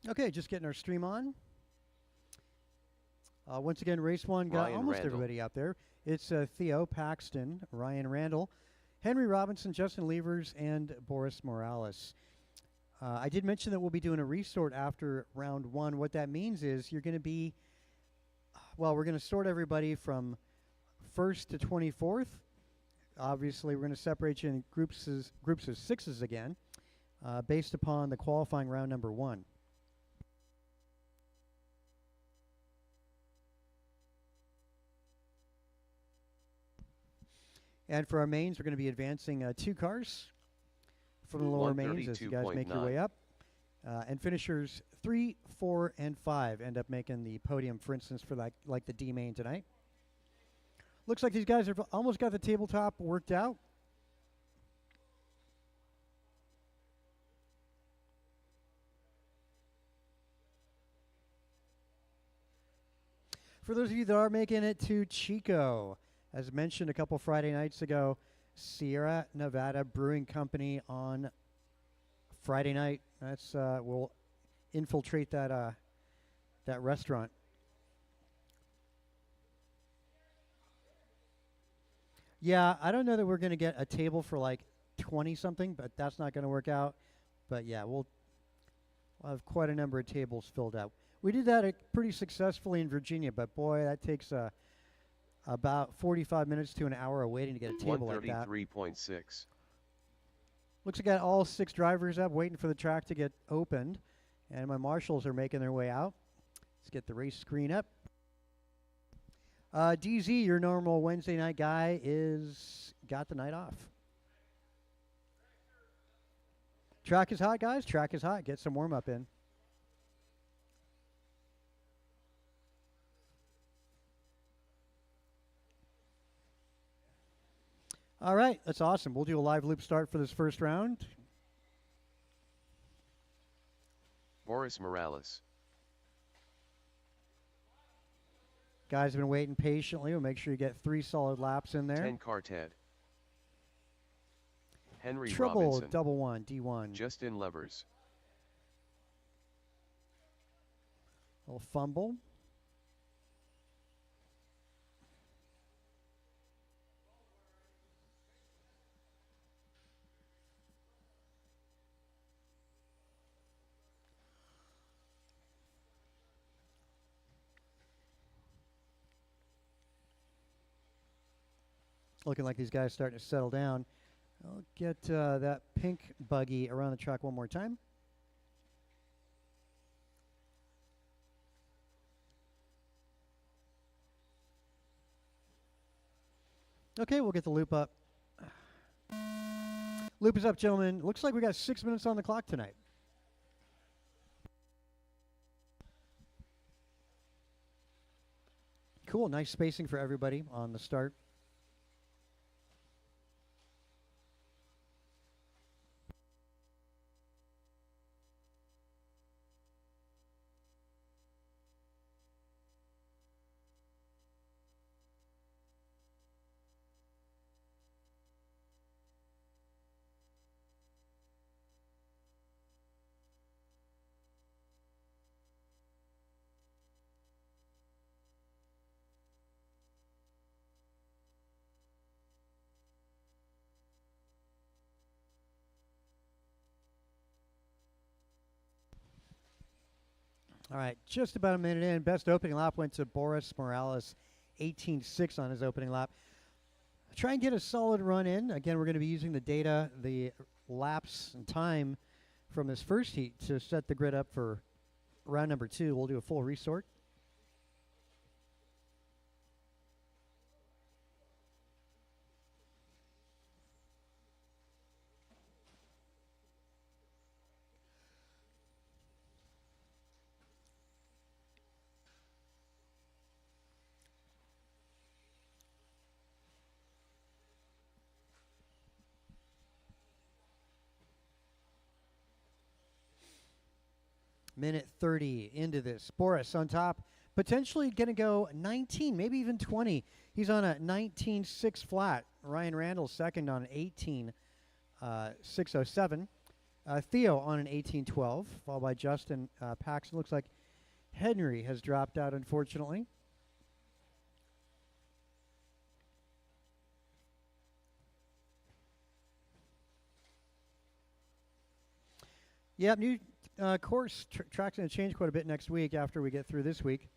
Okay, just getting our stream on. Once again, race one got Ryan almost Randall. everybody out there. It's Theo Paxton, Ryan Randall, Henry Robinson, Justin Levers, and Boris Morales. I did mention that we'll be doing a resort after round one. What that means is you're going to be, well, we're going to sort everybody from 1st to 24th. Obviously, we're going to separate you in groups of sixes again, based upon the qualifying round number one. And for our mains, we're going to be advancing 2 cars from the lower mains as you guys make your way up. And finishers 3, 4, and 5 end up making the podium, for instance, for like the D main tonight. Looks like these guys have almost got the tabletop worked out. For those of you that are making it to Chico, as mentioned a couple Friday nights ago, Sierra Nevada Brewing Company on Friday night. That's we'll infiltrate that that restaurant. Yeah, I don't know that we're going to get a table for like 20 something, but that's not going to work out. But yeah, we'll have quite a number of tables filled out. We did that pretty successfully in Virginia, but boy, that takes about 45 minutes to an hour of waiting to get a table like that. 133.6. Looks like I got all 6 drivers up waiting for the track to get opened. And my marshals are making their way out. Let's get the race screen up. DZ, your normal Wednesday night guy, got the night off. Track is hot, guys. Track is hot. Get some warm-up in. All right, that's awesome. We'll do a live loop start for this first round. Boris Morales. Guys have been waiting patiently. We'll make sure you get 3 solid laps in there. 10 Carted. Henry Trouble, Robinson. double one, D1. Justin Levers. A little fumble. Looking like these guys starting to settle down. I'll get that pink buggy around the track one more time. Okay, we'll get the loop up. Loop is up, gentlemen. Looks like we got 6 minutes on the clock tonight. Cool, nice spacing for everybody on the start. All right, just about a minute in. Best opening lap went to Boris Morales, 18.6 on his opening lap. Try and get a solid run in. Again, we're going to be using the data, the laps and time from this first heat to set the grid up for round number 2. We'll do a full resort. Minute 30 into this. Boris on top, potentially going to go 19, maybe even 20. He's on a 19.6 flat. Ryan Randall second on an 18.607. Theo on an 18-12, followed by Justin Paxton. Looks like Henry has dropped out, unfortunately. Yep, new course track's going to change quite a bit next week after we get through this week.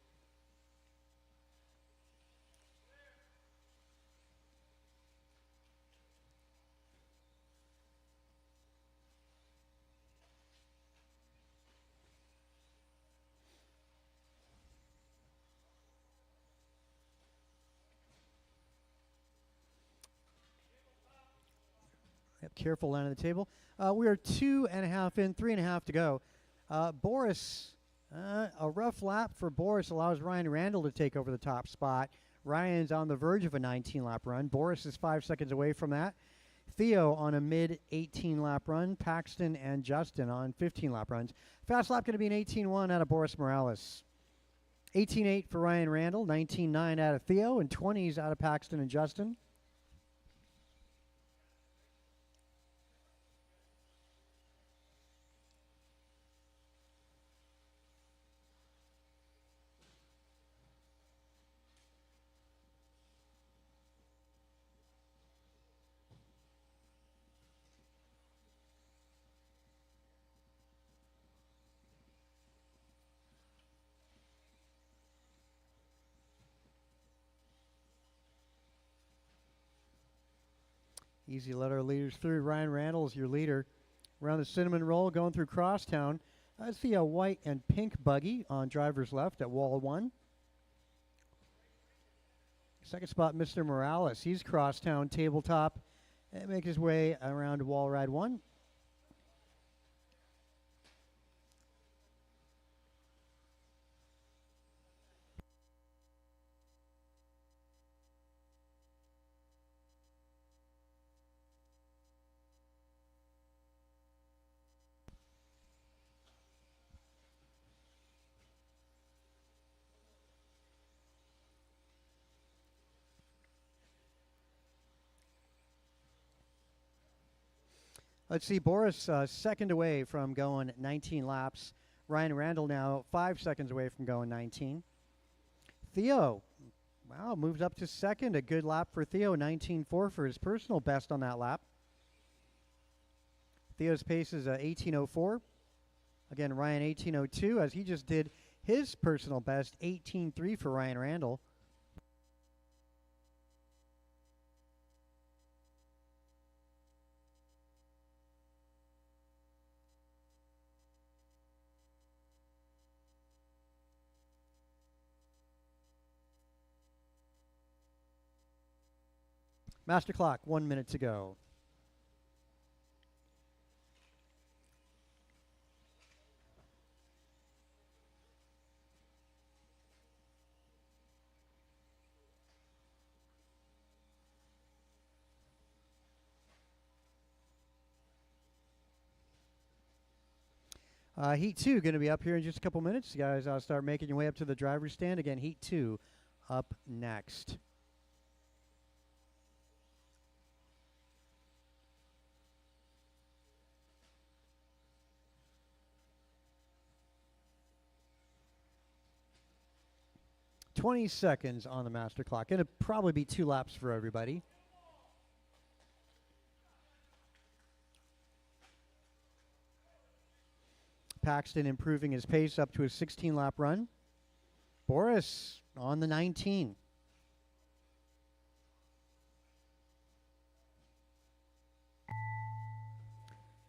Yep, careful line of the table. We are 2.5 in, 3.5 to go. Boris, a rough lap for Boris allows Ryan Randall to take over the top spot. Ryan's on the verge of a 19-lap run. Boris is 5 seconds away from that. Theo on a mid-18-lap run. Paxton and Justin on 15-lap runs. Fast lap going to be an 18-1 out of Boris Morales. 18.8 for Ryan Randall, 19.9 out of Theo, and 20s out of Paxton and Justin. Easy to let our leaders through. Ryan Randall is your leader. Around the cinnamon roll, going through Crosstown. I see a white and pink buggy on driver's left at wall 1. Second spot, Mr. Morales. He's Crosstown tabletop and make his way around wall ride 1. Let's see, Boris second away from going 19 laps. Ryan Randall now 5 seconds away from going 19. Theo, wow, moves up to second. A good lap for Theo, 19.4 for his personal best on that lap. Theo's pace is 18.04. Again, Ryan 18.02 as he just did his personal best, 18.3 for Ryan Randall. Master clock, 1 minute to go. Heat 2 going to be up here in just a couple minutes. You guys start making your way up to the driver's stand. Again, Heat 2 up next. $20 seconds on the master clock. It'll probably be 2 laps for everybody. Paxton improving his pace up to a 16-lap run. Boris on the 19.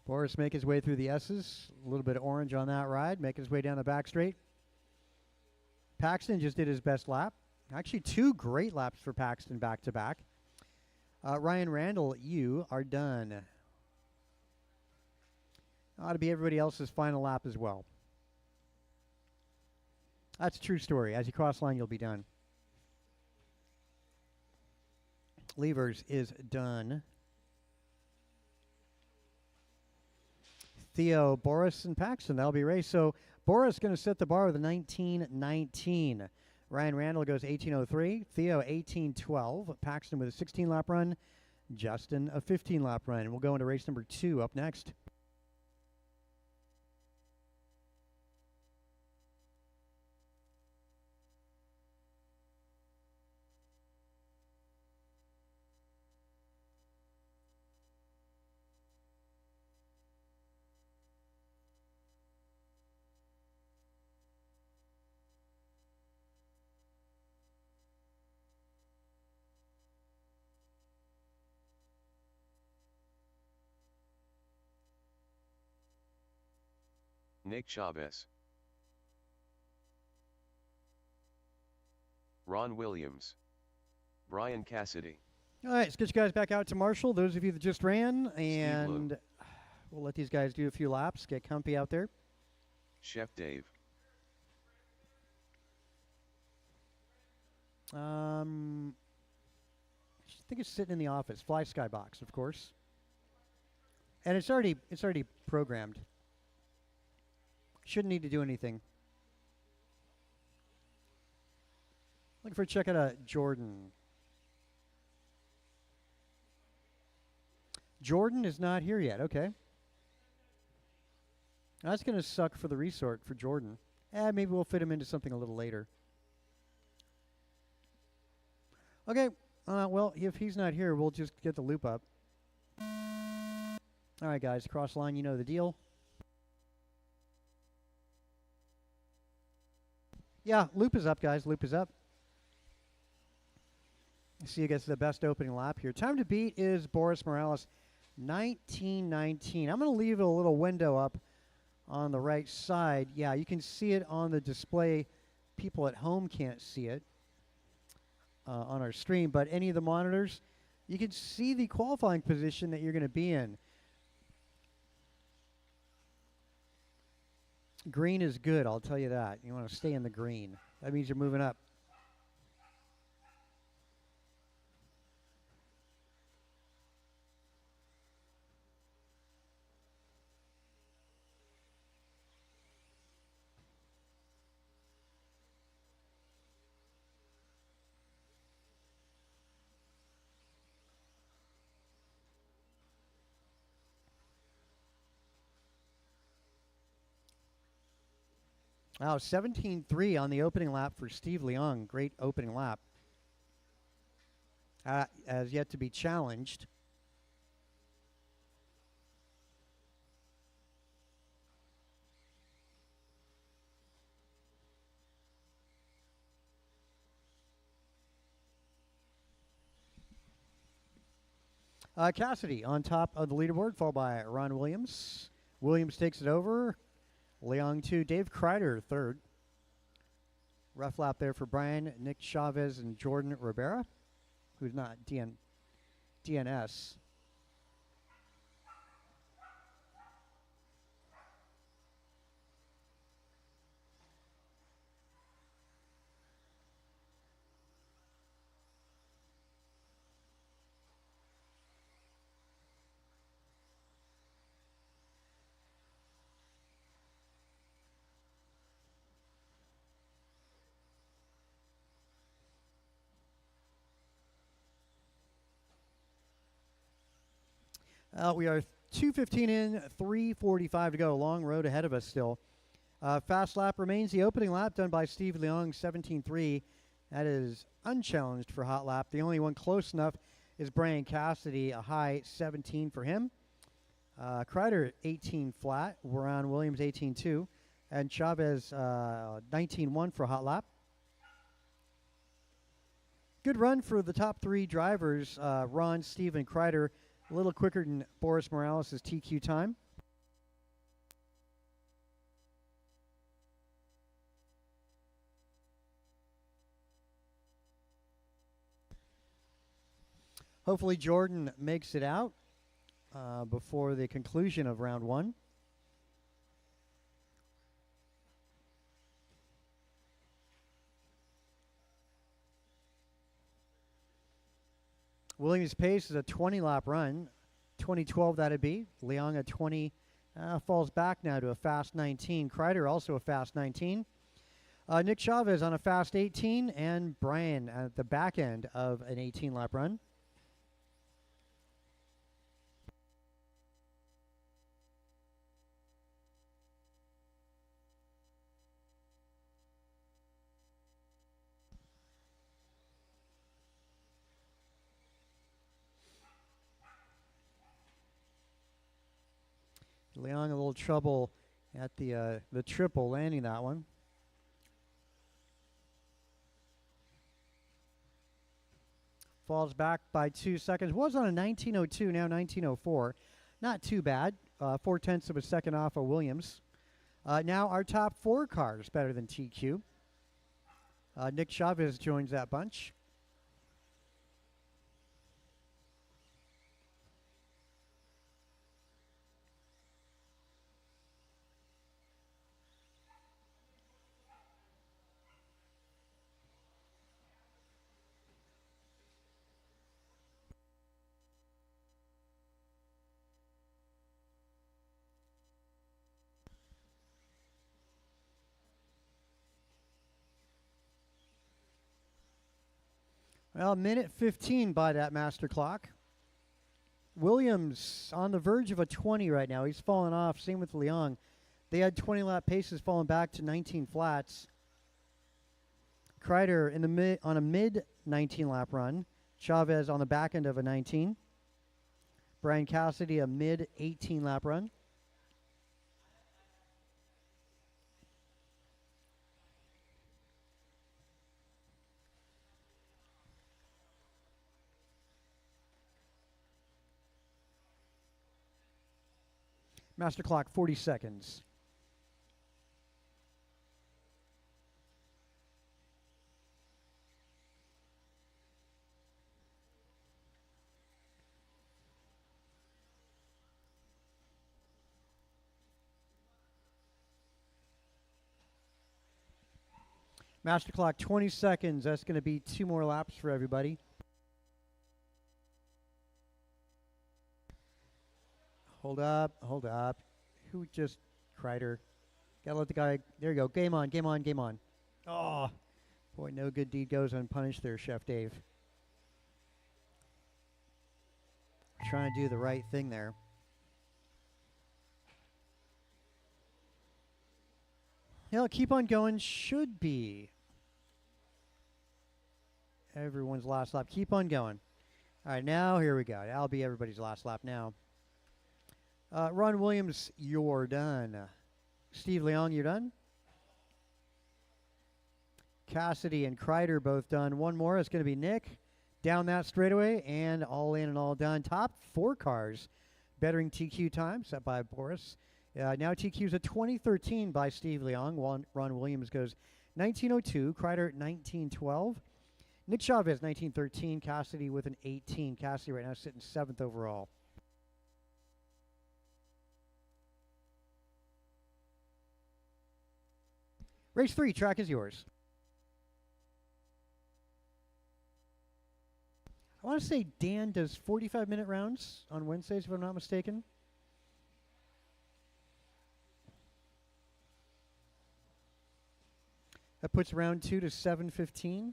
Boris make his way through the S's. A little bit of orange on that ride. Making his way down the back straight. Paxton just did his best lap. Actually, 2 great laps for Paxton back-to-back. Ryan Randall, you are done. Ought to be everybody else's final lap as well. That's a true story. As you cross line, you'll be done. Levers is done. Theo, Boris, and Paxton, that'll be race. So Boris going to set the bar with a 19.19. Ryan Randall goes 18.03. Theo 18.12. Paxton with a 16-lap run. Justin a 15-lap run. And we'll go into race number 2 up next. Nick Chavez. Ron Williams. Brian Cassidy. All right, let's get you guys back out to Marshall. Those of you that just ran, Lou. and we'll let these guys do a few laps, get comfy out there. Chef Dave. I think it's sitting in the office. Fly Skybox, of course. And it's already programmed. Shouldn't need to do anything. Looking for check out Jordan. Jordan is not here yet. Okay. That's going to suck for the resort for Jordan. Maybe we'll fit him into something a little later. Okay. Well, if he's not here, we'll just get the loop up. All right, guys. Cross line, you know the deal. Yeah, loop is up, guys. Loop is up. See who gets the best opening lap here. Time to beat is Boris Morales, 19:19. I'm going to leave a little window up on the right side. Yeah, you can see it on the display. People at home can't see it on our stream, but any of the monitors, you can see the qualifying position that you're going to be in. Green is good, I'll tell you that. You want to stay in the green. That means you're moving up. Wow, 17.3 on the opening lap for Steve Leong. Great opening lap. Has yet to be challenged. Cassidy on top of the leaderboard, followed by Ron Williams. Williams takes it over. Leong 2, Dave Kreider 3rd. Rough lap there for Brian, Nick Chavez, and Jordan Rivera, who's not DNS. We are 2:15 in, 3:45 to go. Long road ahead of us still. Fast lap remains the opening lap done by Steve Leong, 17.3. That is unchallenged for hot lap. The only one close enough is Brian Cassidy, a high 17 for him. Kreider 18 flat. Ron Williams 18.2. And Chavez 19.1 for hot lap. Good run for the top three drivers, Ron, Steve, and Kreider. A little quicker than Boris Morales' TQ time. Hopefully Jordan makes it out before the conclusion of round one. Williams' pace is a 20-lap run. 2012 that'd be. Leong at 20 falls back now to a fast 19. Kreider also a fast 19. Nick Chavez on a fast 18, and Brian at the back end of an 18-lap run. Leong a little trouble at the triple, landing that one. Falls back by 2 seconds. Was on a 19.02, now 19.04. Not too bad. 0.4 of a second off of Williams. Now our top 4 cars better than TQ. Nick Chavez joins that bunch. Well, minute 15 by that master clock. Williams on the verge of a 20 right now. He's fallen off. Same with Leong. They had 20 lap paces falling back to 19 flats. Kreider on a mid 19 lap run. Chavez on the back end of a 19. Brian Cassidy a mid 18 lap run. Master clock 40 seconds. Master clock 20 seconds. That's going to be 2 more laps for everybody. Hold up, hold up. Who just Kreider? Gotta let the guy. There you go. Game on, game on, game on. Oh, boy, no good deed goes unpunished there, Chef Dave. Trying to do the right thing there. He'll keep on going. Should be everyone's last lap. Keep on going. All right, now here we go. That'll be everybody's last lap now. Ron Williams, you're done. Steve Leong, you're done. Cassidy and Kreider both done. One more. It's going to be Nick. Down that straightaway and all in and all done. Top 4 cars bettering TQ time set by Boris. Now TQ's a 2013 by Steve Leong. Ron Williams goes 1902. Kreider 1912. Nick Chavez 1913. Cassidy with an 18. Cassidy right now sitting 7th overall. Race 3, track is yours. I want to say Dan does 45-minute rounds on Wednesdays, if I'm not mistaken. That puts round 2 to 7:15.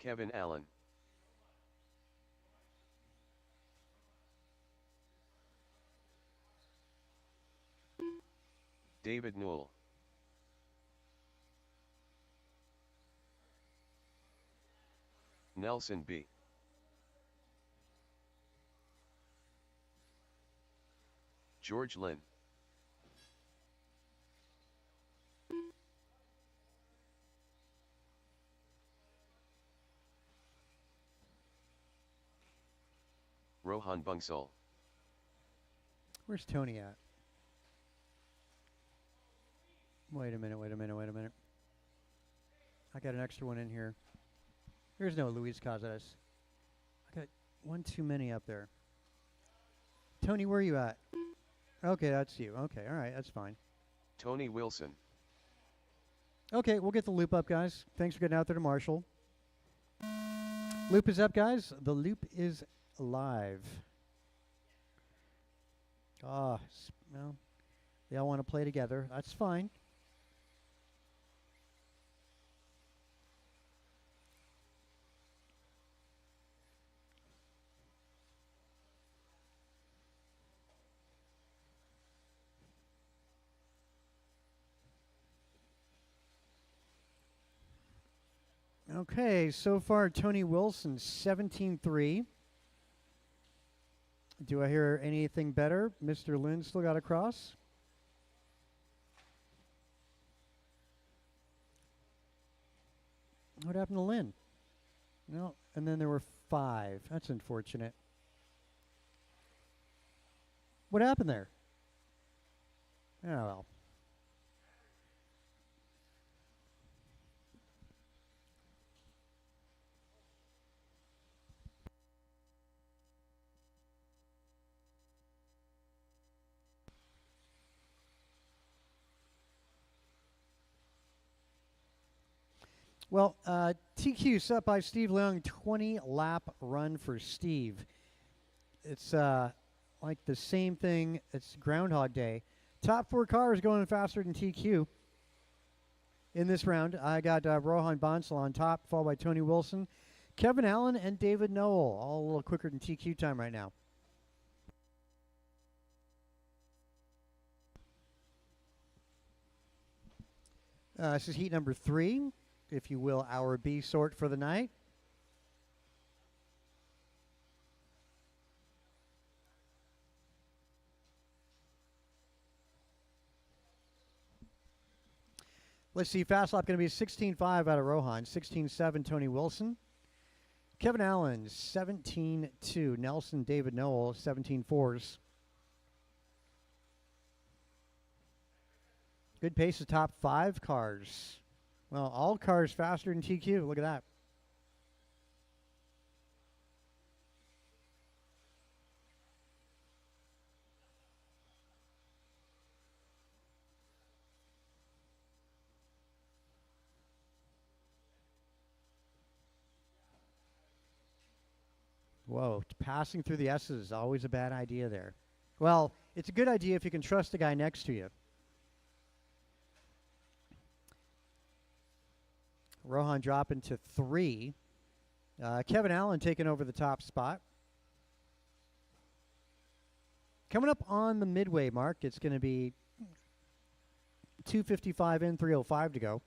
Kevin Allen. David Newell. Nelson B. George Lynn. Rohan Bungsal. Where's Tony at? Wait a minute, wait a minute, wait a minute. I got an extra one in here. There's no Luis Casas. I got one too many up there. Tony, where are you at? Okay, that's you. Okay, all right, that's fine. Tony Wilson. Okay, we'll get the loop up, guys. Thanks for getting out there to Marshall. Loop is up, guys. The loop is live. Well, they all want to play together. That's fine. Okay, so far Tony Wilson 17-3. Do I hear anything better? Mr. Lynn still got a cross. What happened to Lynn? No, and then there were 5. That's unfortunate. What happened there? Oh, well. Well, TQ set by Steve Leung, 20-lap run for Steve. It's like the same thing. It's Groundhog Day. Top 4 cars going faster than TQ in this round. I got Rohan Bonsal on top, followed by Tony Wilson, Kevin Allen, and David Noel, all a little quicker than TQ time right now. This is heat number 3, if you will, our B sort for the night. Let's see, fast lap going to be 16.5 out of Rohan, 16.7 Tony Wilson. Kevin Allen, 17.2. Nelson David Noel, 17.4s. Good pace of top 5 cars. Well, all cars faster than TQ. Look at that. Whoa, passing through the S's is always a bad idea there. Well, it's a good idea if you can trust the guy next to you. Rohan dropping to 3. Kevin Allen taking over the top spot. Coming up on the midway mark, it's going to be 2:55 in, 3:05 to go.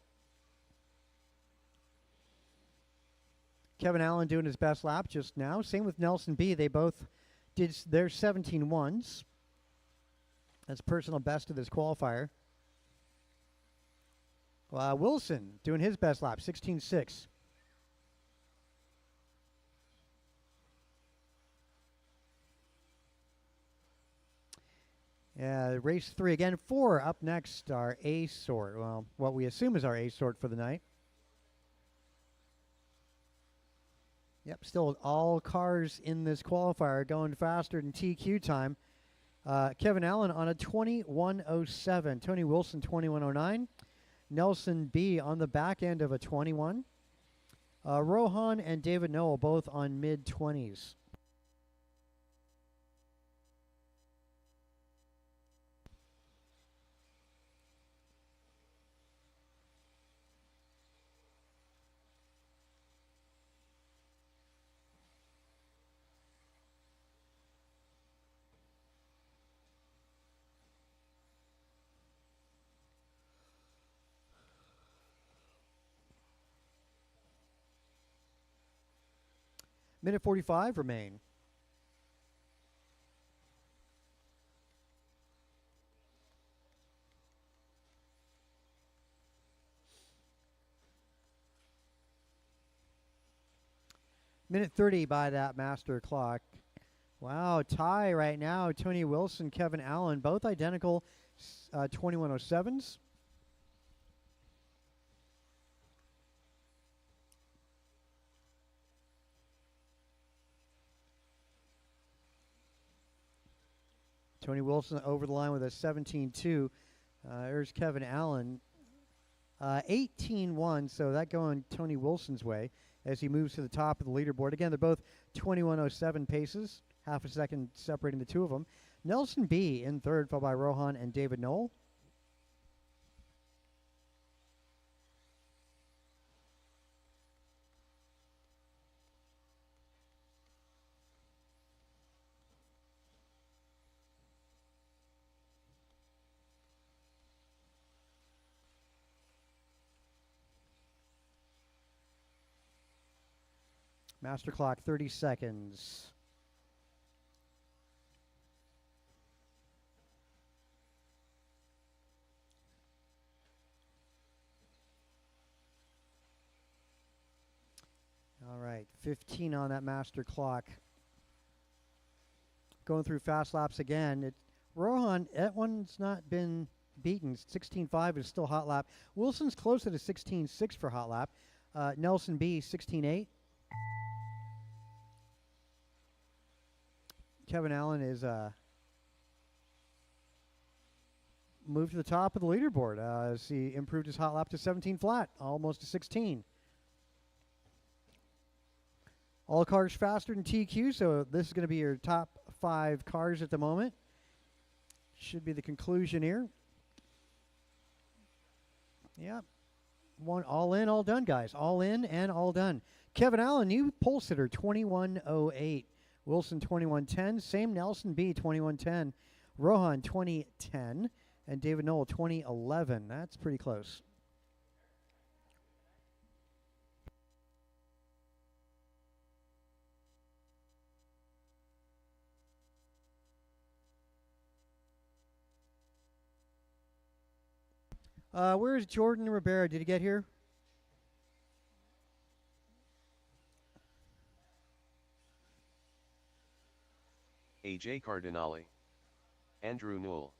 Kevin Allen doing his best lap just now. Same with Nelson B. They both did their 17.1s. That's personal best of this qualifier. Wilson doing his best lap, 16.6. Race 3 again. 4 up next. Our A sort. Well, what we assume is our A sort for the night. Yep, still all cars in this qualifier going faster than TQ time. Kevin Allen on a 21.07. Tony Wilson 21.09. Nelson B on the back end of a 21. Rohan and David Noel both on mid-20s. Minute 45 remain. Minute 30 by that master clock. Wow, tie right now. Tony Wilson, Kevin Allen, both identical 21.07s. Tony Wilson over the line with a 17.2. There's Kevin Allen. 18.1, so that going Tony Wilson's way as he moves to the top of the leaderboard. Again, they're both 21.07 paces, half a second separating the two of them. Nelson B in third, followed by Rohan and David Noel. Master clock, 30 seconds. All right, 15 on that master clock. Going through fast laps again. Rohan, that one's not been beaten. 16.5 is still hot lap. Wilson's closer to 16.6 for hot lap. Nelson B, 16.8. Kevin Allen is moved to the top of the leaderboard as he improved his hot lap to 17 flat, almost to 16. All cars faster than TQ, so this is going to be your top 5 cars at the moment. Should be the conclusion here. Yep. One all in, all done, guys. All in and all done. Kevin Allen, new pole sitter, 21.08. Wilson, 21.10. Same Nelson B, 21.10. Rohan, 20.10. And David Knoll, 20.11. That's pretty close. Where is Jordan Rivera? Did he get here? AJ Cardinale. Andrew Newell.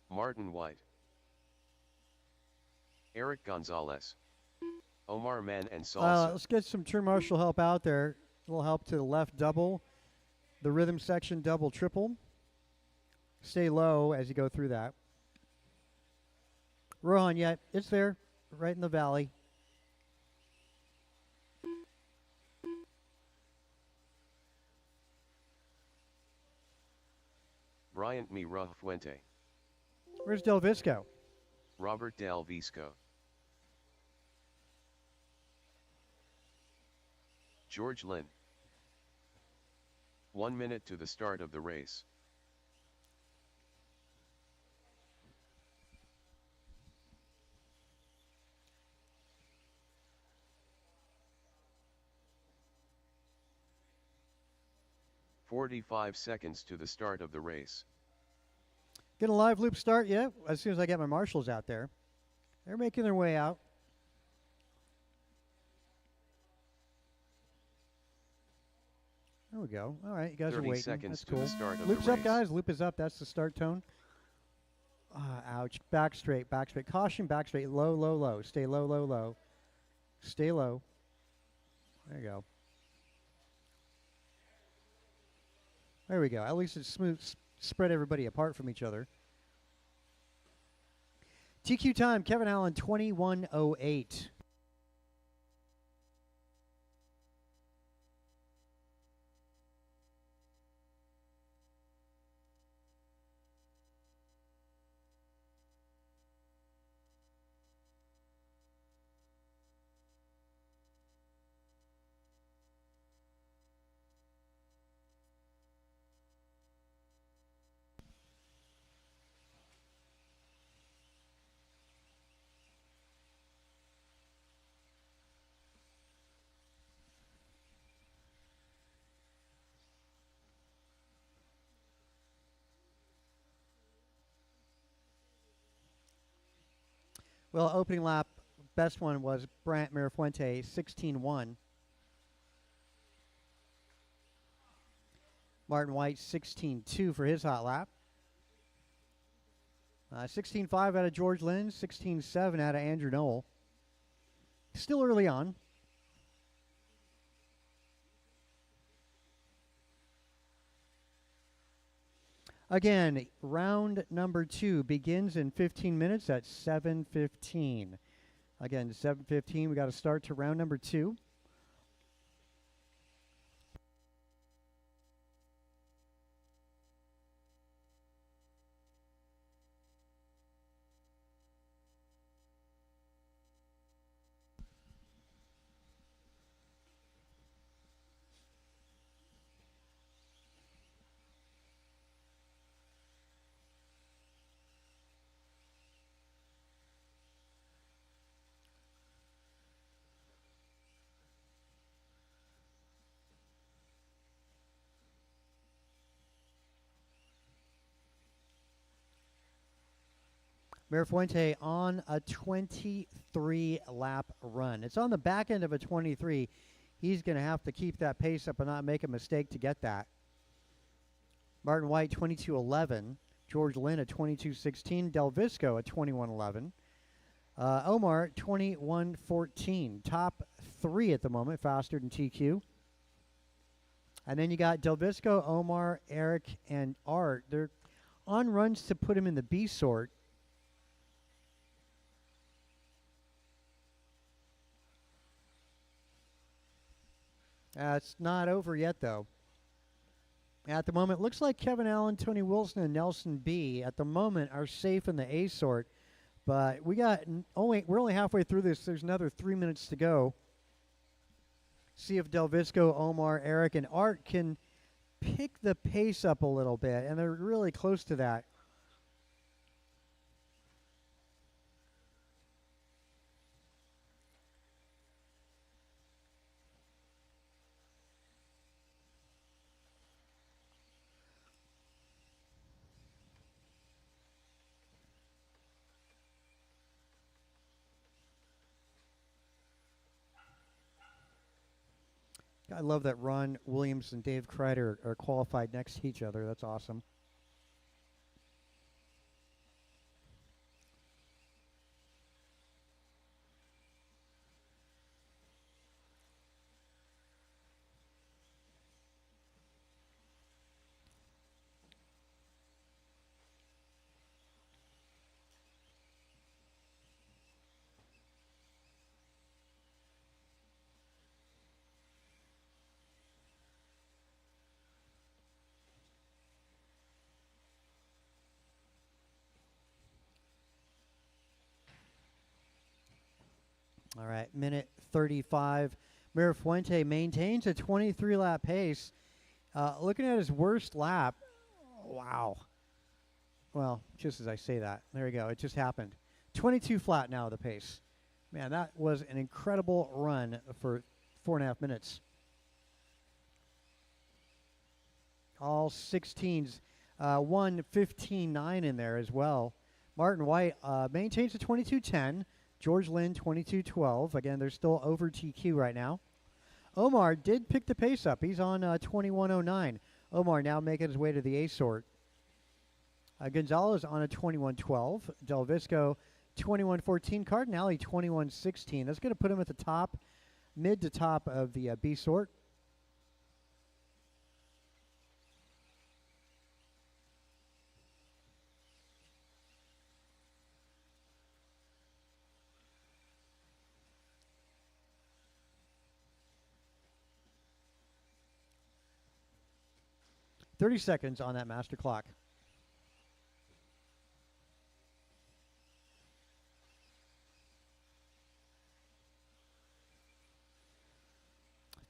Martin White. Eric Gonzalez. Omar Mann and Salsa. Let's get some True Marshall help out there. A little help to the left double. The rhythm section double triple. Stay low as you go through that. Rohan, yeah, it's there, right in the valley. Bryant Mira Fuente. Where's Del Visco? Robert Del Visco. George Lynn. 1 minute to the start of the race. "45 seconds to the start of the race." Get a live loop start, yeah, as soon as I get my marshals out there. They're making their way out. There we go. All right, you guys are 30 waiting. seconds That's to cool. the start of Loop's the up, race. guys. Loop is up. That's the start tone. Ouch. Back straight, back straight. Caution, back straight. Low, low, low. Stay low, low, low. Stay low. There you go. There we go. At least it's smooth. Spread everybody apart from each other. TQ time, Kevin Allen, 21.08. Well, opening lap, best one was Bryant Mirafuente, 16.1. Martin White, 16.2 for his hot lap. 16.5 out of George Lynn, 16.7 out of Andrew Knoll. Still early on. Again, round number 2 begins in 15 minutes at 7:15. Again, 7:15, we got to start to round number 2. Mirafuente on a 23-lap run. It's on the back end of a 23. He's going to have to keep that pace up and not make a mistake to get that. Martin White, 22:11. George Lynn at 22:16. Del Visco at 21:11. Omar, 21:14. Top three at the moment, faster than TQ. And then you got Del Visco, Omar, Eric, and Art. They're on runs to put him in the B sort. It's not over yet, though. At the moment, looks like Kevin Allen, Tony Wilson, and Nelson B. at the moment are safe in the A sort. But we're only halfway through this. There's another 3 minutes to go. See if Del Visco, Omar, Eric, and Art can pick the pace up a little bit, and they're really close to that. I love that Ron Williams and Dave Kreider are qualified next to each other. That's awesome. All right, minute 35. Mirafuente maintains a 23-lap pace. Looking at his worst lap, wow. Well, just as I say that, there we go. It just happened. 22 flat now, the pace. Man, that was an incredible run for 4.5 minutes. All 16s, 1:15.9 in there as well. Martin White maintains a 22:10. George Lynn, 22:12. Again, they're still over TQ right now. Omar did pick the pace up. He's on 21:09. Omar now making his way to the A sort. Gonzalez on a 21:12. Del Visco, 21:14. Cardinale, 21:16. That's going to put him at the top, mid to top of the B sort. .30 seconds on that master clock.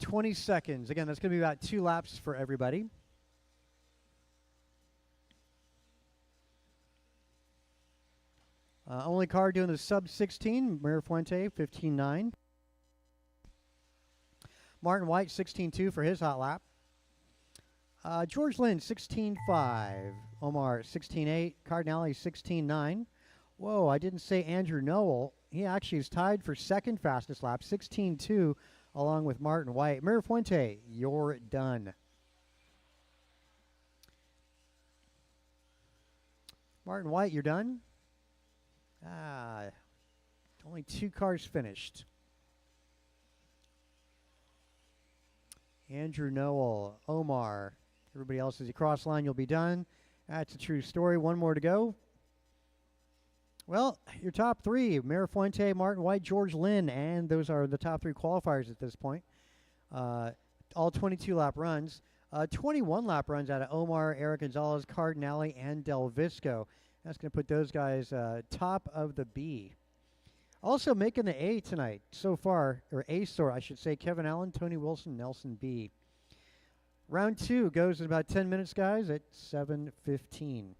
.20 seconds. Again, that's going to be about 2 laps for everybody. Only car doing the sub 16, Mirafuente, 15.9. Martin White, 16.2 for his hot lap. George Lynn, 16.5. Omar, 16.8. Cardinale, 16.9. Whoa, I didn't say Andrew Noel. He actually is tied for second fastest lap, 16.2, along with Martin White. Mirafuente, you're done. Martin White, you're done? Only 2 cars finished. Andrew Noel, Omar. Everybody else, as you cross line, you'll be done. That's a true story. 1 more to go. Well, your top 3, Mirafuente, Martin White, George Lynn, and those are the top 3 qualifiers at this point. All 22-lap runs. 21-lap runs out of Omar, Eric Gonzalez, Cardinale, and Del Visco. That's going to put those guys top of the B. Also making the A tonight so far, or A sort, I should say, Kevin Allen, Tony Wilson, Nelson B. Round 2 goes in about 10 minutes, guys, at 7:15.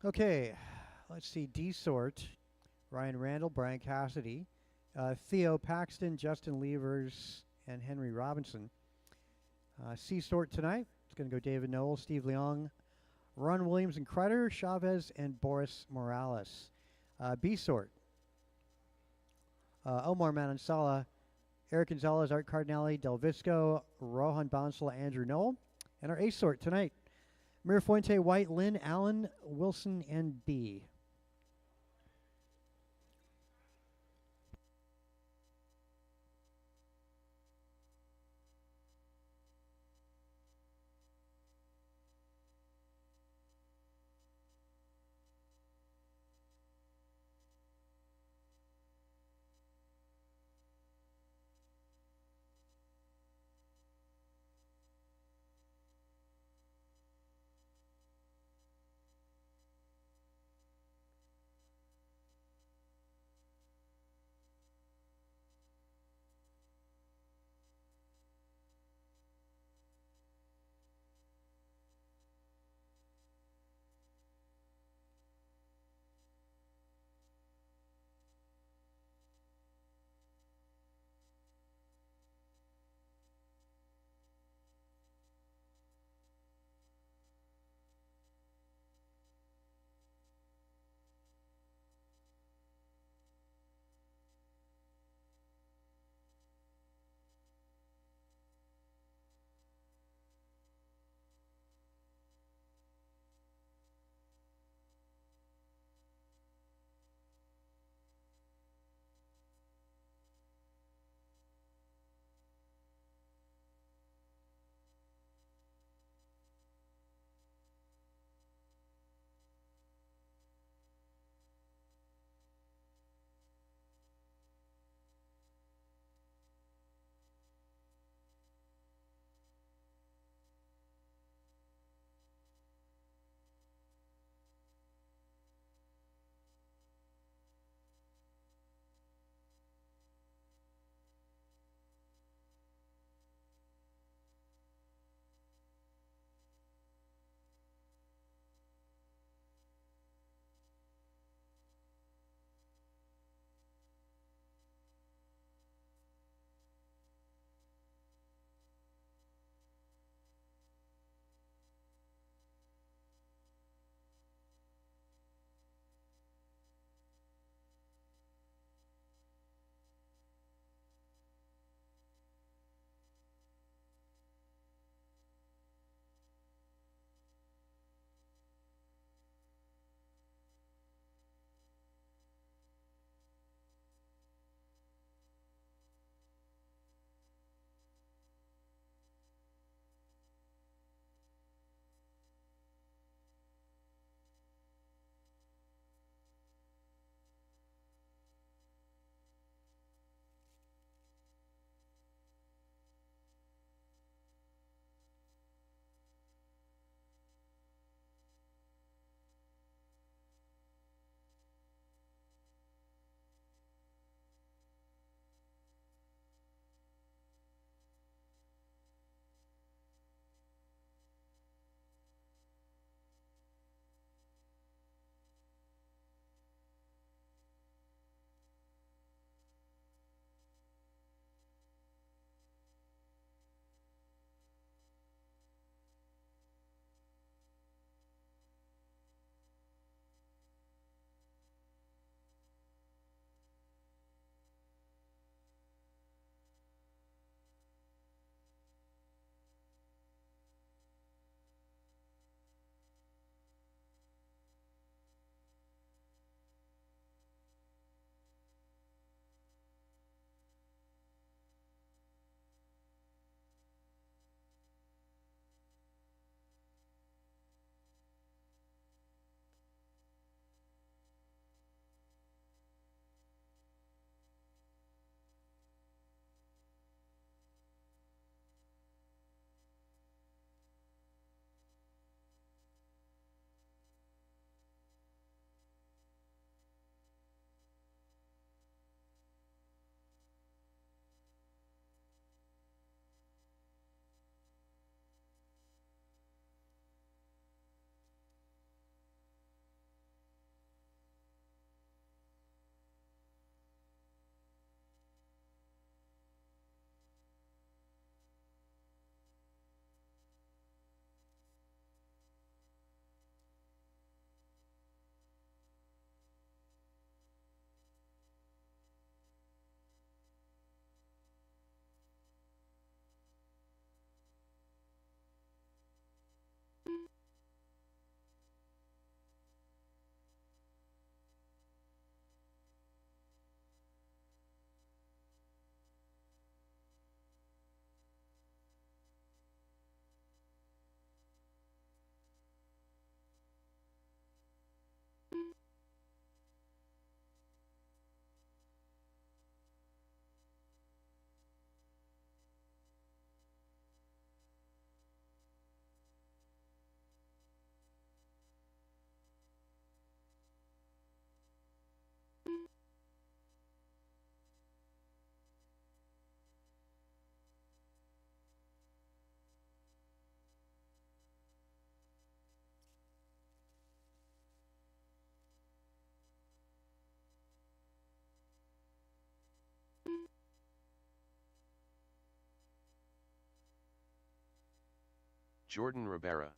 Okay, let's see. D sort, Ryan Randall, Brian Cassidy, Theo Paxton, Justin Levers, and Henry Robinson. C sort tonight, it's going to go David Noel, Steve Leong, Ron Williams and Kreider, Chavez, and Boris Morales. B sort, Omar Manansala, Eric Gonzalez, Art Cardinale, Del Visco, Rohan Bansal, Andrew Noel. And our A sort tonight, Mir Fuente, White, Lynn, Allen, Wilson, and B. Jordan Ribera.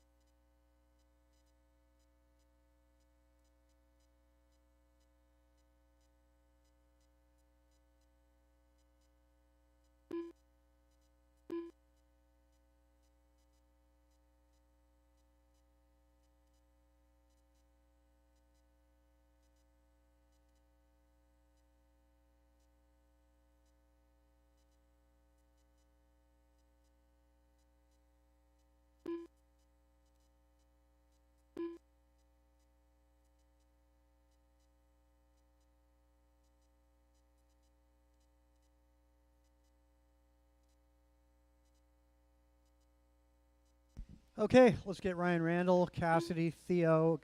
Okay, let's get Ryan Randall, Cassidy, Theo,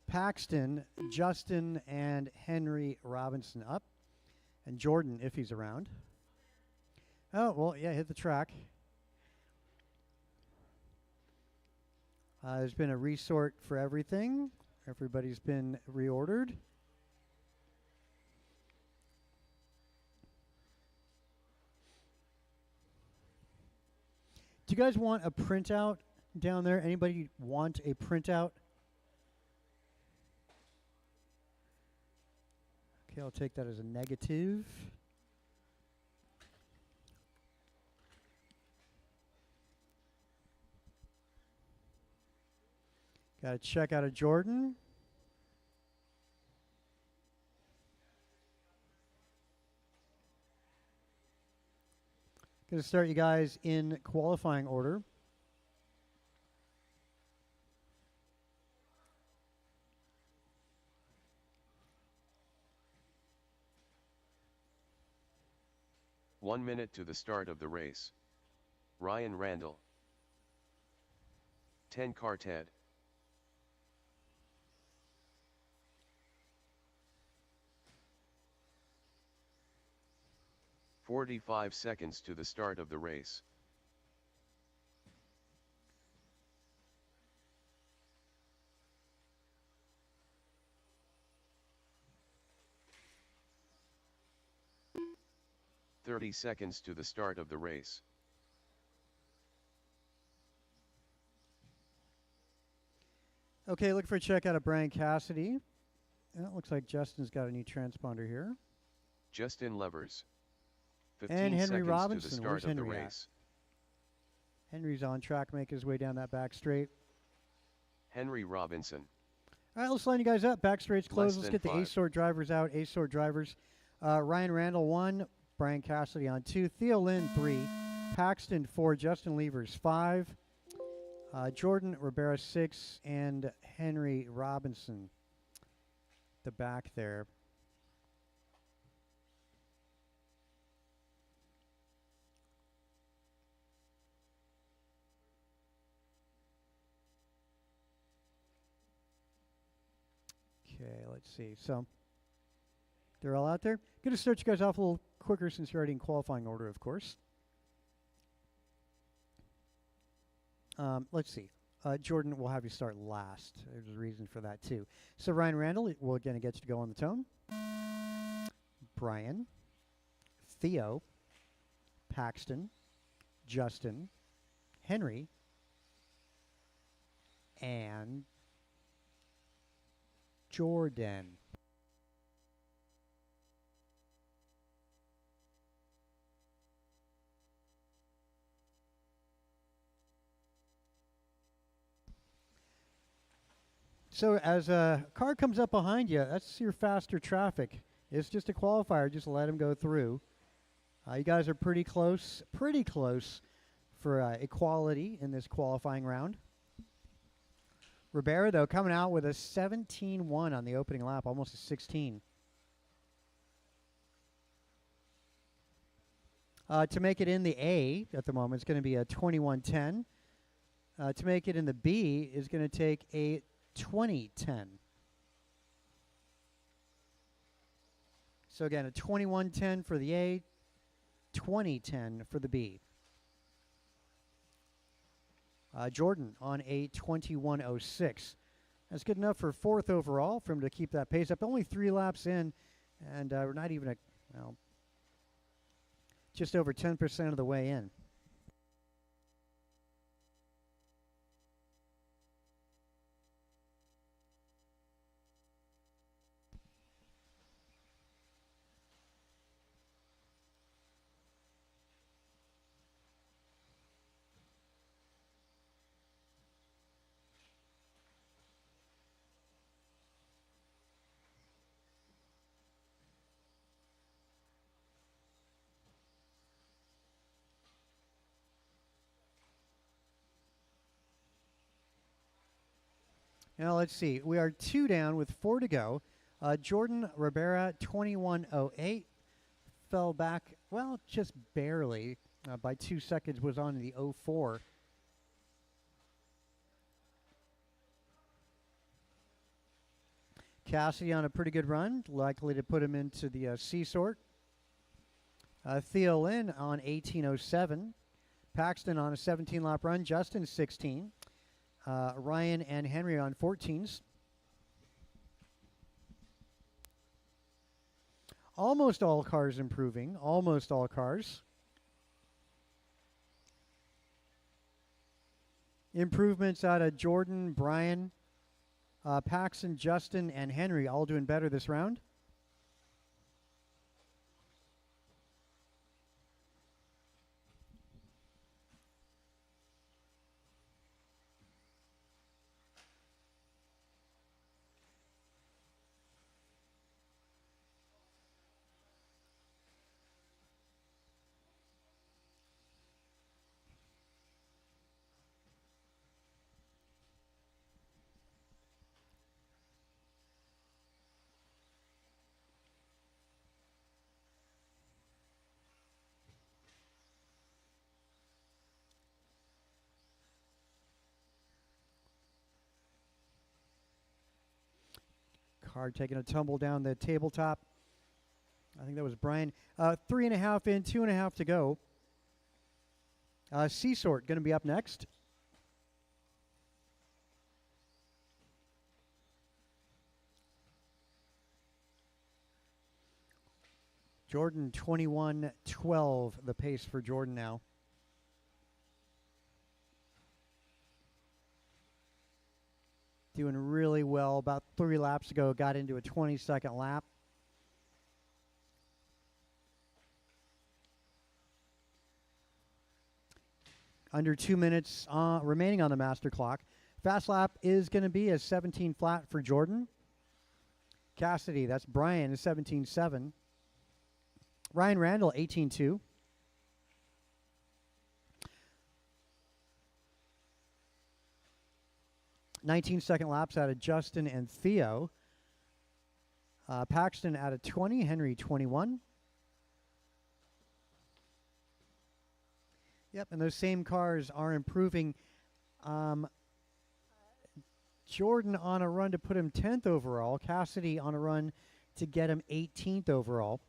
Paxton, Justin, and Henry Robinson up. And Jordan, if he's around. Oh, well, yeah, hit the track. There's been a resort for everything. Everybody's been reordered. Do you guys want a printout down there? Anybody want a printout? Okay, I'll take that as a negative. Got a check out of Jordan. Going to start you guys in qualifying order. One minute to the start of the race. Ryan Randall. 10 car Ted. "45 seconds to the start of the race. "30 seconds to the start of the race. Okay, looking for a check out of Brian Cassidy. It looks like Justin's got a new transponder here. Justin Levers. 15 And Henry seconds Robinson. to the Where's start of the Henry at? race. Henry's on track, making his way down that back straight. Henry Robinson. All right, let's line you guys up. Back straight's closed. Less Let's than get the 5. A-Sort drivers out. A-Sort drivers. Ryan Randall, 1. Brian Cassidy on 2. Theo Lynn, 3. Paxton, 4. Justin Levers, 5. Jordan Ribera, 6. And Henry Robinson, the back there. Okay, let's see. So they're all out there. Going to start you guys off a little quicker since you're already in qualifying order, of course. Let's see. Jordan, we'll have you start last. There's a reason for that, too. So Ryan Randall, we're going to get you to go on the tone. Brian, Theo, Paxton, Justin, Henry, and Jordan. So as a car comes up behind you, that's your faster traffic. It's just a qualifier. Just let them go through. You guys are pretty close for equality in this qualifying round. Ribera, though, coming out with a 17-1 on the opening lap, almost a 16. To make it in the A at the moment, it's going to be a 21-10. To make it in the B is going to take a 20-10. So again, a 21-10 for the A, 20-10 for the B. Jordan on a 21.06. That's good enough for 4th overall for him to keep that pace up. Only 3 laps in, and we're not even just over 10% of the way in. Now let's see. We are 2 down with 4 to go. Jordan Ribera, 21.08. Fell back, well, just barely. By 2 seconds, was on the 04. Cassidy on a pretty good run, likely to put him into the C sort. Theo Lynn on 18.07. Paxton on a 17-lap run. Justin 16. Ryan and Henry on 14s. Almost all cars improving. Almost all cars. Improvements out of Jordan, Brian, Paxton, Justin, and Henry all doing better this round. Car taking a tumble down the tabletop. I think that was Brian. 3.5 in, 2.5 to go. C-Sort going to be up next. Jordan 21.12, the pace for Jordan now. Doing really well. About 3 laps ago, got into a 22nd lap. Under 2 minutes remaining on the master clock. Fast lap is going to be a 17 flat for Jordan. Cassidy, that's Brian, is 17.7. Ryan Randall, 18.2. Second laps out of Justin and Theo. Paxton out of 20, Henry 21. Yep, and those same cars are improving. Jordan on a run to put him 10th overall. Cassidy on a run to get him 18th overall.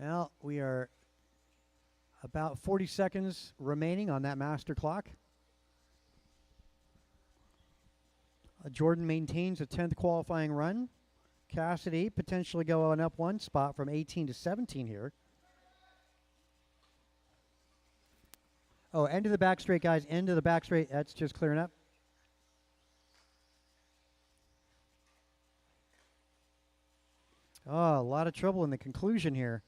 Well, we are about 40 seconds remaining on that master clock. Jordan maintains a 10th qualifying run. Cassidy potentially going up 1 spot from 18 to 17 here. Oh, end of the back straight, guys. End of the back straight. That's just clearing up. Oh, a lot of trouble in the conclusion here.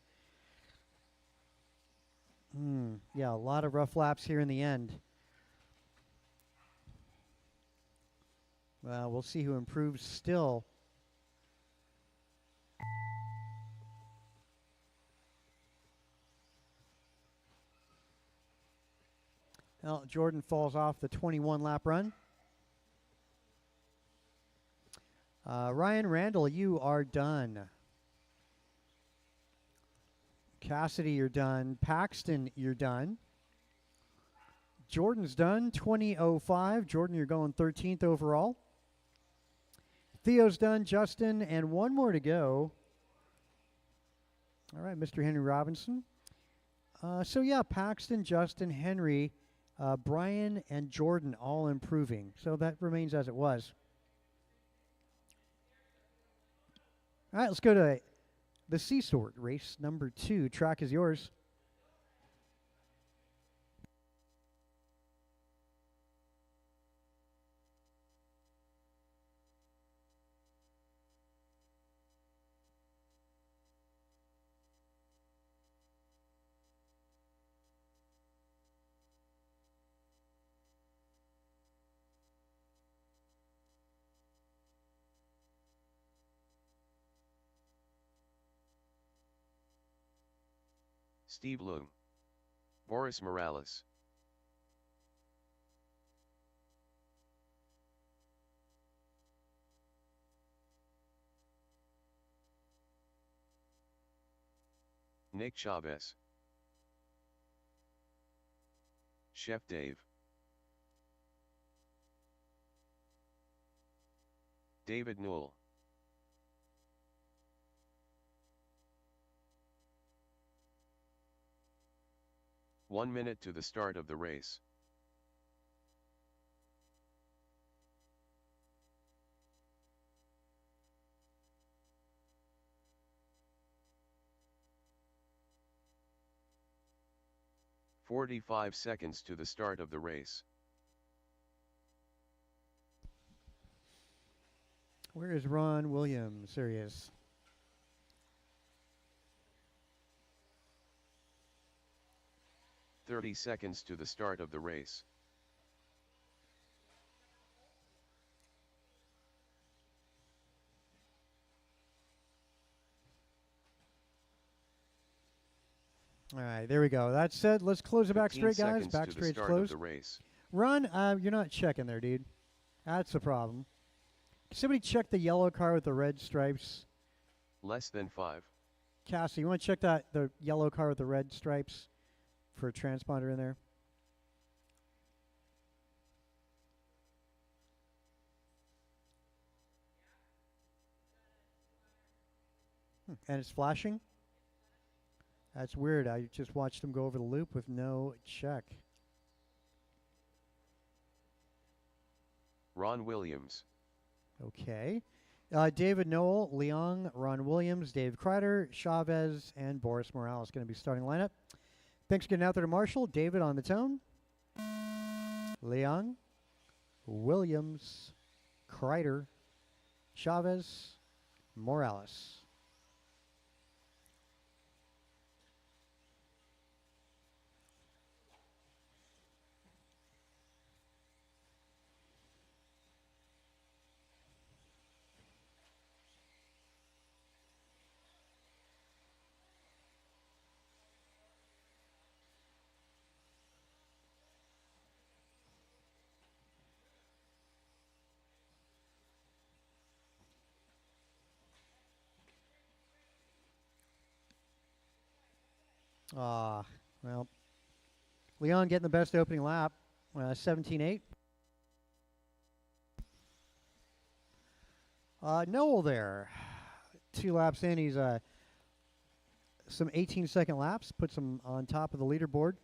Yeah, a lot of rough laps here in the end. Well, we'll see who improves still. Well, Jordan falls off the 21-lap run. Ryan Randall, you are done. Cassidy, you're done. Paxton, you're done. Jordan's done, 20.05. Jordan, you're going 13th overall. Theo's done, Justin, and 1 more to go. All right, Mr. Henry Robinson. So, yeah, Paxton, Justin, Henry, Brian, and Jordan all improving. So that remains as it was. All right, let's go to the C-Sort race number 2. Track is yours. Steve Loom. Boris Morales. Nick Chavez. Chef Dave. David Newell. One minute to the start of the race. "45 seconds to the start of the race. Where is Ron Williams? There he is. "30 seconds to the start of the race. All right, there we go. That said, let's close the back 15 straight, guys. seconds Back to the straight's start closed. of the race. Ron, you're not checking there, dude. That's the problem. Somebody check the yellow car with the red stripes. Less than 5. Cassie, you want to check the yellow car with the red stripes for a transponder in there? And it's flashing? That's weird. I just watched them go over the loop with no check. Ron Williams. Okay. David Noel, Leong, Ron Williams, Dave Kreider, Chavez, and Boris Morales going to be starting lineup. Thanks for getting out there to Marshall. David on the tone. Leong, Williams, Kreider, Chavez, Morales. Well, Leon getting the best opening lap, 17.8. Noel there, 2 laps in. He's some 18-second laps, puts him on top of the leaderboard.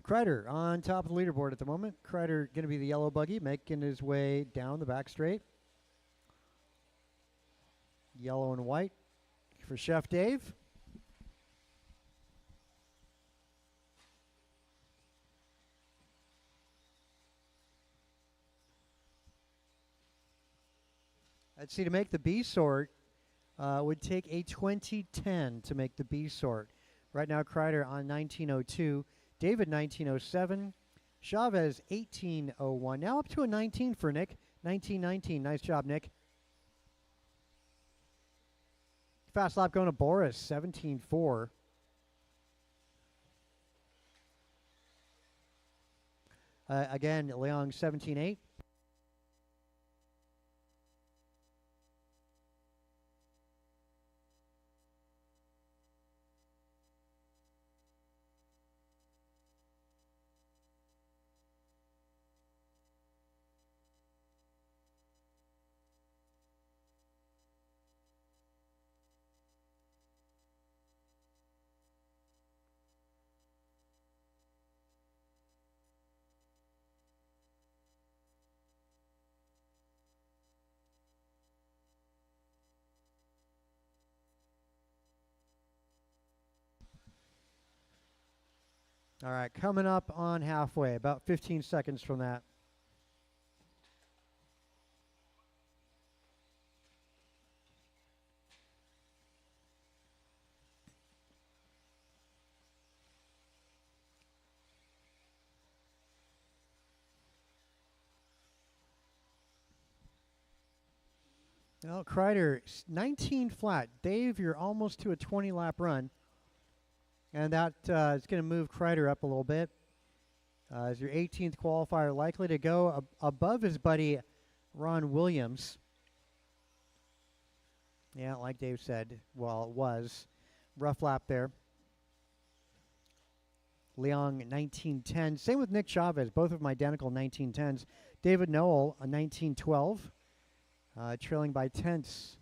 Kreider on top of the leaderboard at the moment. Kreider going to be the yellow buggy, making his way down the back straight. Yellow and white for Chef Dave. I'd see to make the B sort would take a 2010 to make the B sort. Right now, Kreider on 1902. David 1907, Chavez 1801. Now up to a 19 for Nick. 1919. Nice job, Nick. Fast lap going to Boris 17.4. Again, Leong 17.8. All right, coming up on halfway, about 15 seconds from that. Well, Kreider, 19 flat. Dave, you're almost to a 20-lap run. And that is going to move Kreider up a little bit. As your 18th qualifier, likely to go above his buddy Ron Williams. Yeah, like Dave said, well, it was. Rough lap there. Leong, 1910. Same with Nick Chavez, both of them identical 1910s. David Noel, a 1912, trailing by tenths.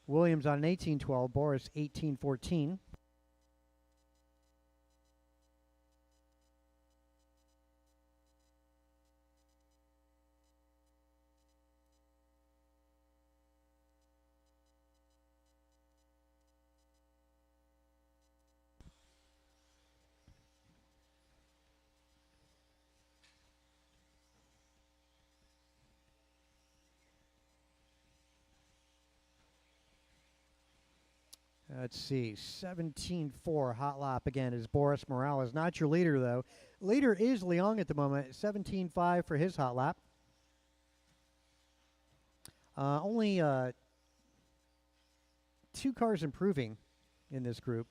Williams on an 1812, Boris 1814. Let's see, 17-4 hot lap again is Boris Morales. Not your leader, though. Leader is Leong at the moment, 17-5 for his hot lap. Only 2 cars improving in this group.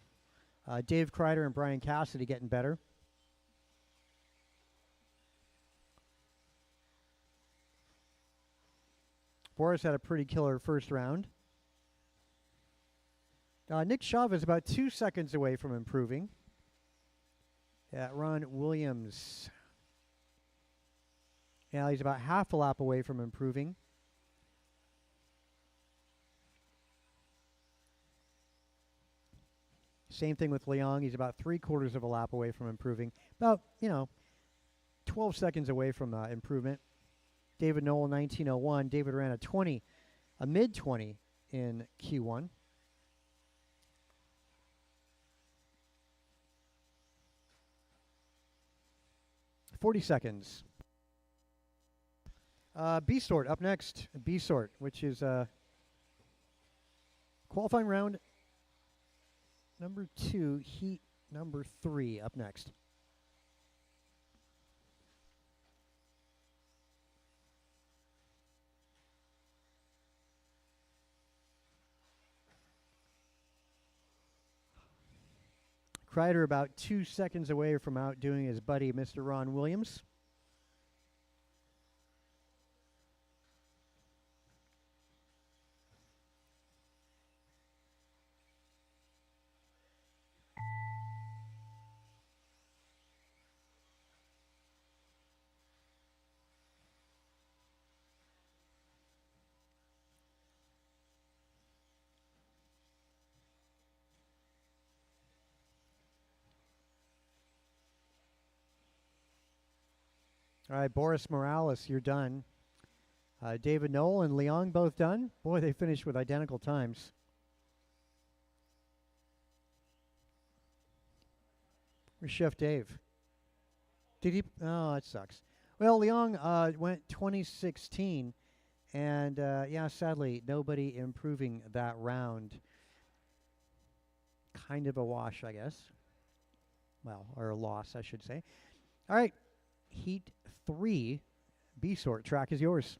Dave Kreider and Brian Cassidy getting better. Boris had a pretty killer first round. Nick Chavez about 2 seconds away from improving. Ron Williams. Yeah, he's about half a lap away from improving. Same thing with Leong. He's about 3/4 of a lap away from improving. About, 12 seconds away from improvement. David Noel, 1901. David ran a mid-20 in Q1. 40 seconds. B-Sort up next. B-Sort, which is qualifying round number 2, heat number 3 up next. Kreider about 2 seconds away from outdoing his buddy, Mr. Ron Williams. All right, Boris Morales, you're done. David Noel and Leong both done. Boy, they finished with identical times. Where's Chef Dave? Did he? Oh, that sucks. Well, Leong went 2016, and yeah, sadly, nobody improving that round. Kind of a wash, I guess. Well, or a loss, I should say. All right, Heat 3, B-Sort. Track is yours.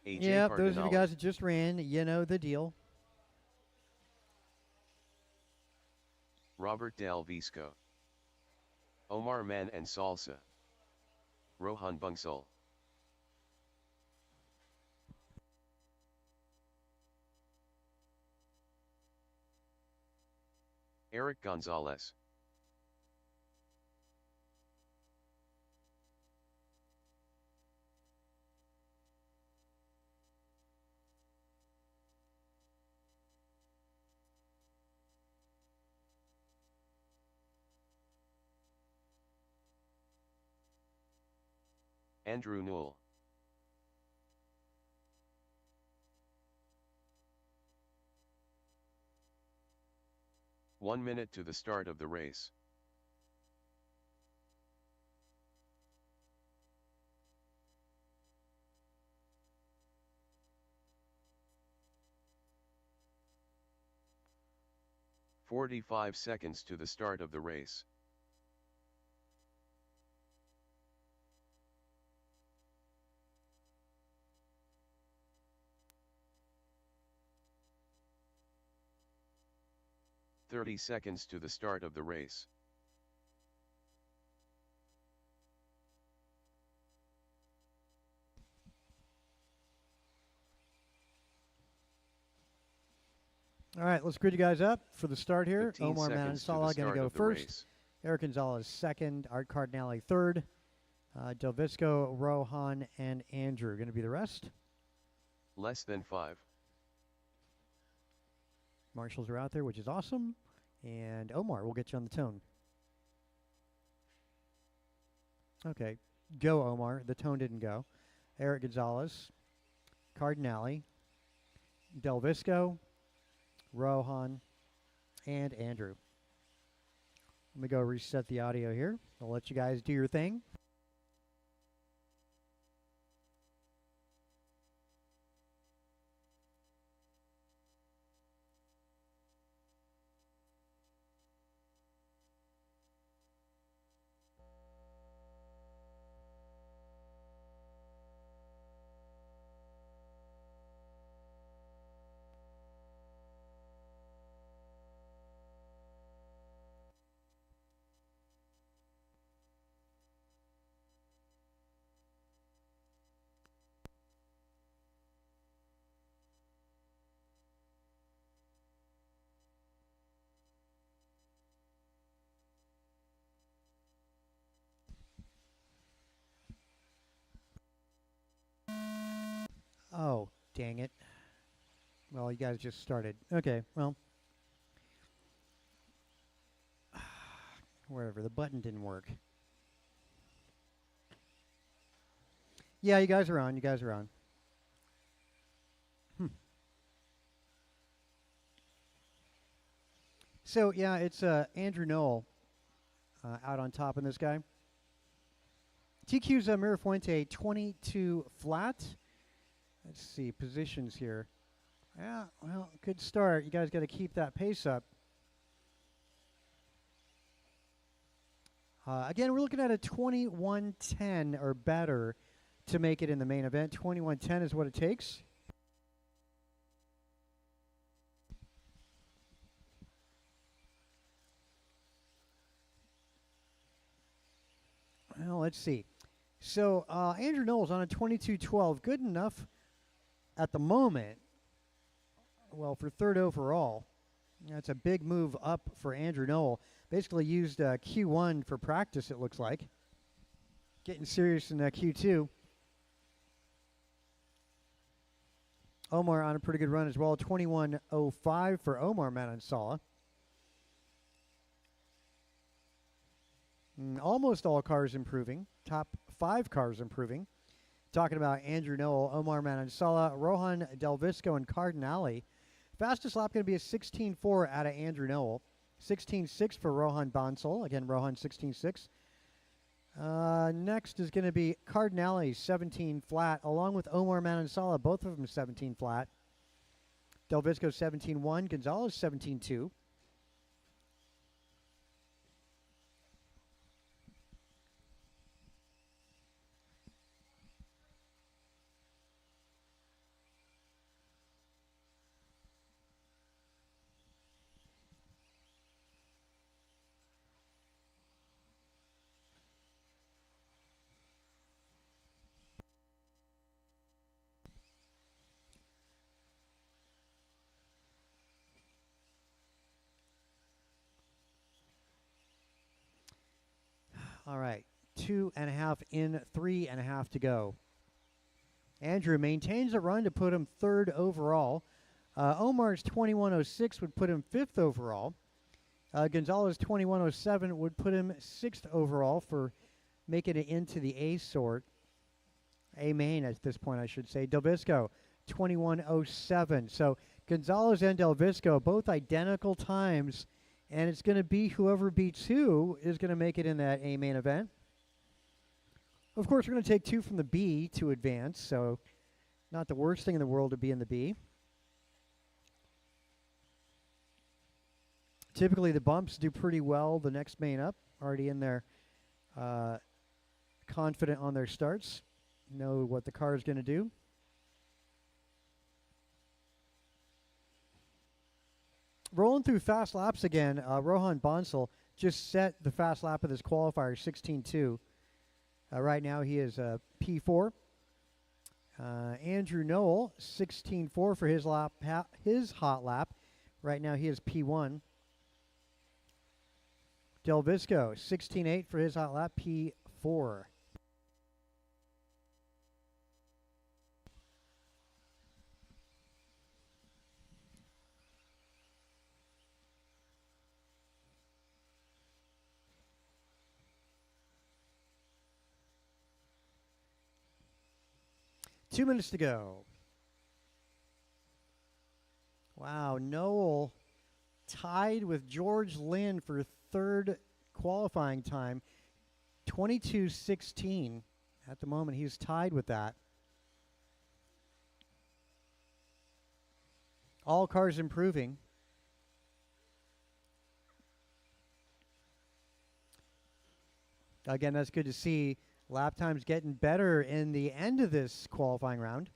AJ Those of you guys that just ran, you know the deal. Robert Del Visco, Omar Man and Salsa, Rohan Bungsal, Eric Gonzalez, Andrew Newell, "1 minute to the start of the race." 45 seconds to the start of the race. "30 seconds to the start of the race. All right, let's grid you guys up for the start here. 15 Omar seconds to the Manansala going to start go of the first. race. Eric Gonzalez second. Art Cardinale third. Del Visco, Rohan, and Andrew going to be the rest. Less than 5. Marshals are out there, which is awesome. And Omar, we'll get you on the tone. Okay, go Omar. The tone didn't go. Eric Gonzalez, Cardinale, Del Visco, Rohan, and Andrew. Let me go reset the audio here. I'll let you guys do your thing. Oh, dang it. Well, you guys just started. Okay, well. Wherever. The button didn't work. Yeah, you guys are on. You guys are on. So, yeah, it's Andrew Noel out on top in this guy. TQ's Mirafuente 22 flat. Let's see, positions here. Yeah, well, good start. You guys got to keep that pace up. Again, we're looking at a 21:10 or better to make it in the main event. 21:10 is what it takes. Well, let's see. So Andrew Knowles on a 22:12, good enough at the moment. Well, for third overall, that's a big move up for Andrew Knoll. Basically used Q1 for practice, it looks like. Getting serious in Q2. Omar on a pretty good run as well. 21:05 for Omar Manansala. Almost all cars improving. Top 5 cars improving. Talking about Andrew Noel, Omar Manansala, Rohan Del Visco, and Cardinale. Fastest lap going to be a 16:4 out of Andrew Noel. 16:6 for Rohan Bansal. Again, Rohan 16:6. Next is going to be Cardinale 17 flat, along with Omar Manansala, both of them 17 flat. Del Visco 17:1, Gonzalez 17:2. All right, 2.5 in, 3.5 to go. Andrew maintains a run to put him third overall. Omar's 21:06 would put him fifth overall. Gonzalez 21:07 would put him sixth overall for making it into the A sort. A main at this point, I should say. Del Visco 21:07. So Gonzalez and Del Visco both identical times. And it's going to be whoever beats who is going to make it in that A main event. Of course, we're going to take 2 from the B to advance, so not the worst thing in the world to be in the B. Typically, the bumps do pretty well. The next main up, already in there, confident on their starts, know what the car is going to do. Rolling through fast laps again, Rohan Bonsal just set the fast lap of this qualifier, 16.2. Right now, he is P4. Andrew Noel, 16.4 for his lap, his hot lap. Right now, he is P1. Del Visco, 16.8 for his hot lap, P4. Two minutes to go. Wow, Noel tied with George Lynn for third qualifying time, 22:16. At the moment, he's tied with that. All cars improving. Again, that's good to see. Lap times getting better in the end of this qualifying round.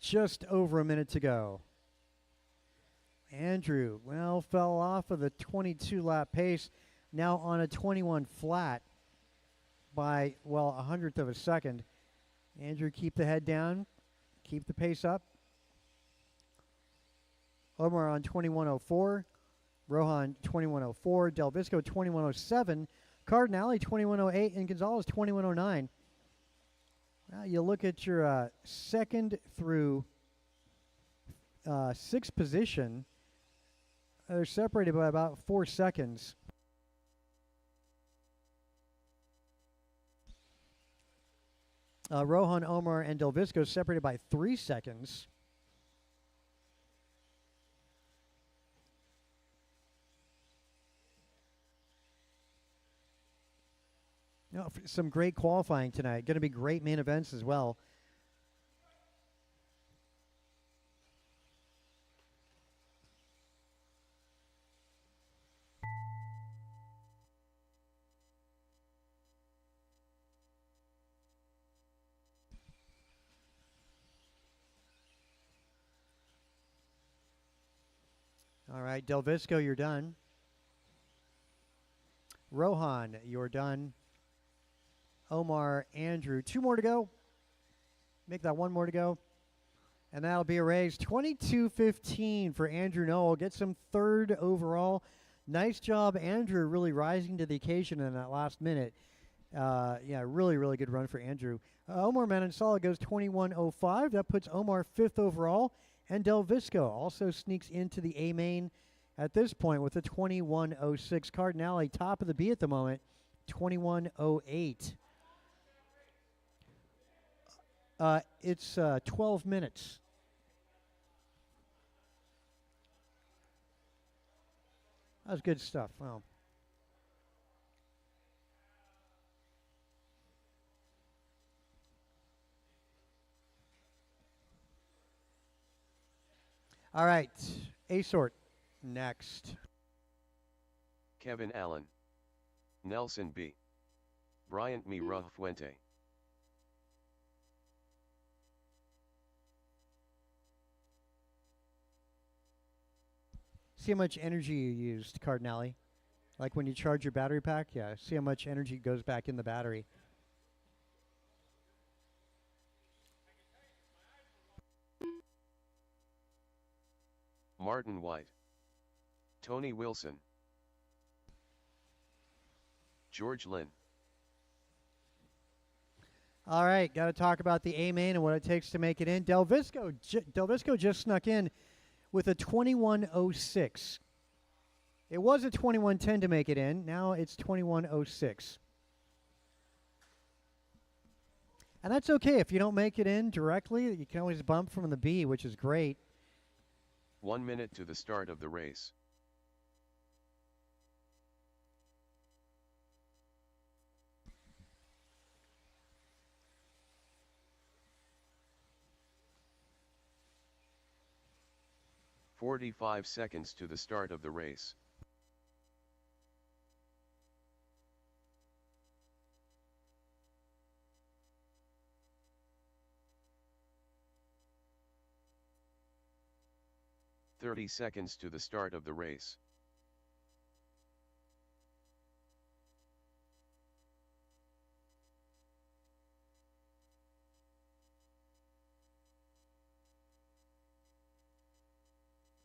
Just over a minute to go. Andrew, well, fell off of the 22-lap pace, now on a 21 flat by, well, 100th of a second. Andrew, keep the head down, keep the pace up. Omar on 21.04, Rohan 21.04, Del Visco 21.07, Cardinale 21.08, and Gonzalez 21.09. Now you look at your second through sixth position. They're separated by about 4 seconds. Rohan, Omar, and Del Visco separated by 3 seconds. You know, some great qualifying tonight. Going to be great main events as well. All right, Del Visco, you're done. Rohan, you're done. Omar, Andrew, 2 more to go. Make that 1 more to go. And that'll be a raise. 22:15 for Andrew Noel. Gets him 3rd overall. Nice job, Andrew, really rising to the occasion in that last minute. Yeah, really, really good run for Andrew. Omar Manansala goes 21:05. That puts Omar 5th overall. And Del Visco also sneaks into the A main at this point with a 21:06. Cardinale, top of the B at the moment, 21:08. It's 12 minutes. That was good stuff. Wow. All right, A-Sort next. Kevin Allen, Nelson B. Bryant Mira Fuente. See how much energy you used, Cardinale. Like when you charge your battery pack? Yeah, see how much energy goes back in the battery. Martin White, Tony Wilson, George Lynn. All right, got to talk about the A main and what it takes to make it in. Del Visco just snuck in with a 21:06. It was a 21:10 to make it in. Now it's 21:06. And that's okay. If you don't make it in directly, you can always bump from the B, which is great. 1 minute to the start of the race. "45 seconds to the start of the race. "30 seconds to the start of the race.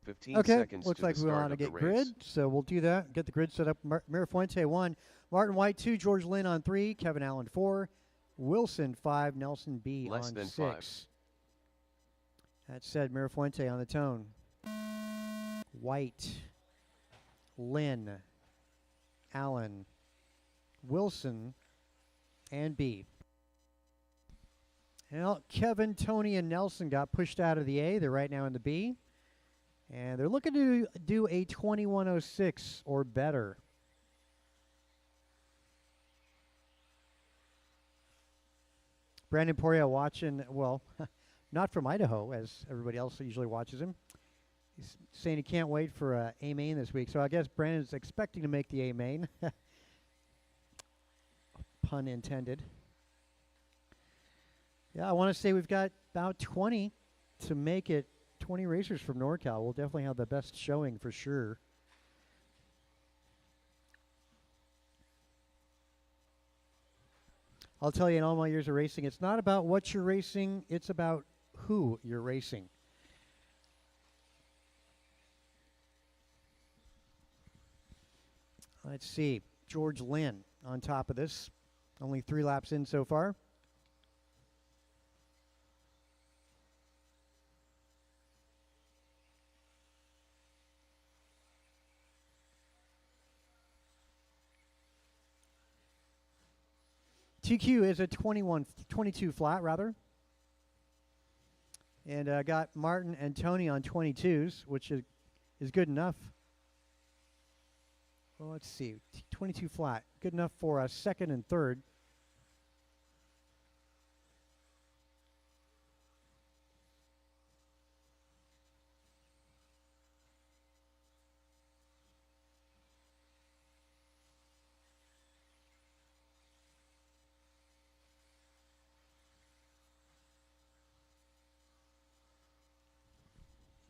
"15 Okay, seconds looks to like the we start want to of the get race. grid, so we'll do that. Get the grid set up. Mirafuente 1, Martin White 2, George Lynn on 3, Kevin Allen 4, Wilson 5, Nelson B Less on than 6. 5. That said, Mirafuente on the tone. White, Lynn, Allen, Wilson, and B. Well, Kevin, Tony, and Nelson got pushed out of the A. They're right now in the B. And they're looking to do a 21:06 or better. Brandon Poria watching, well, not from Idaho, as everybody else usually watches him. He's saying he can't wait for A main this week. So I guess Brandon's expecting to make the A main. Pun intended. Yeah, I want to say we've got about 20 to make it. 20 racers from NorCal. We'll definitely have the best showing for sure. I'll tell you, in all my years of racing, it's not about what you're racing, it's about who you're racing. Let's see. George Lynn on top of this. Only 3 laps in so far. TQ is a 22 flat, rather. And I got Martin and Tony on 22s, which is good enough. Well, let's see. 22 flat. Good enough for second and third.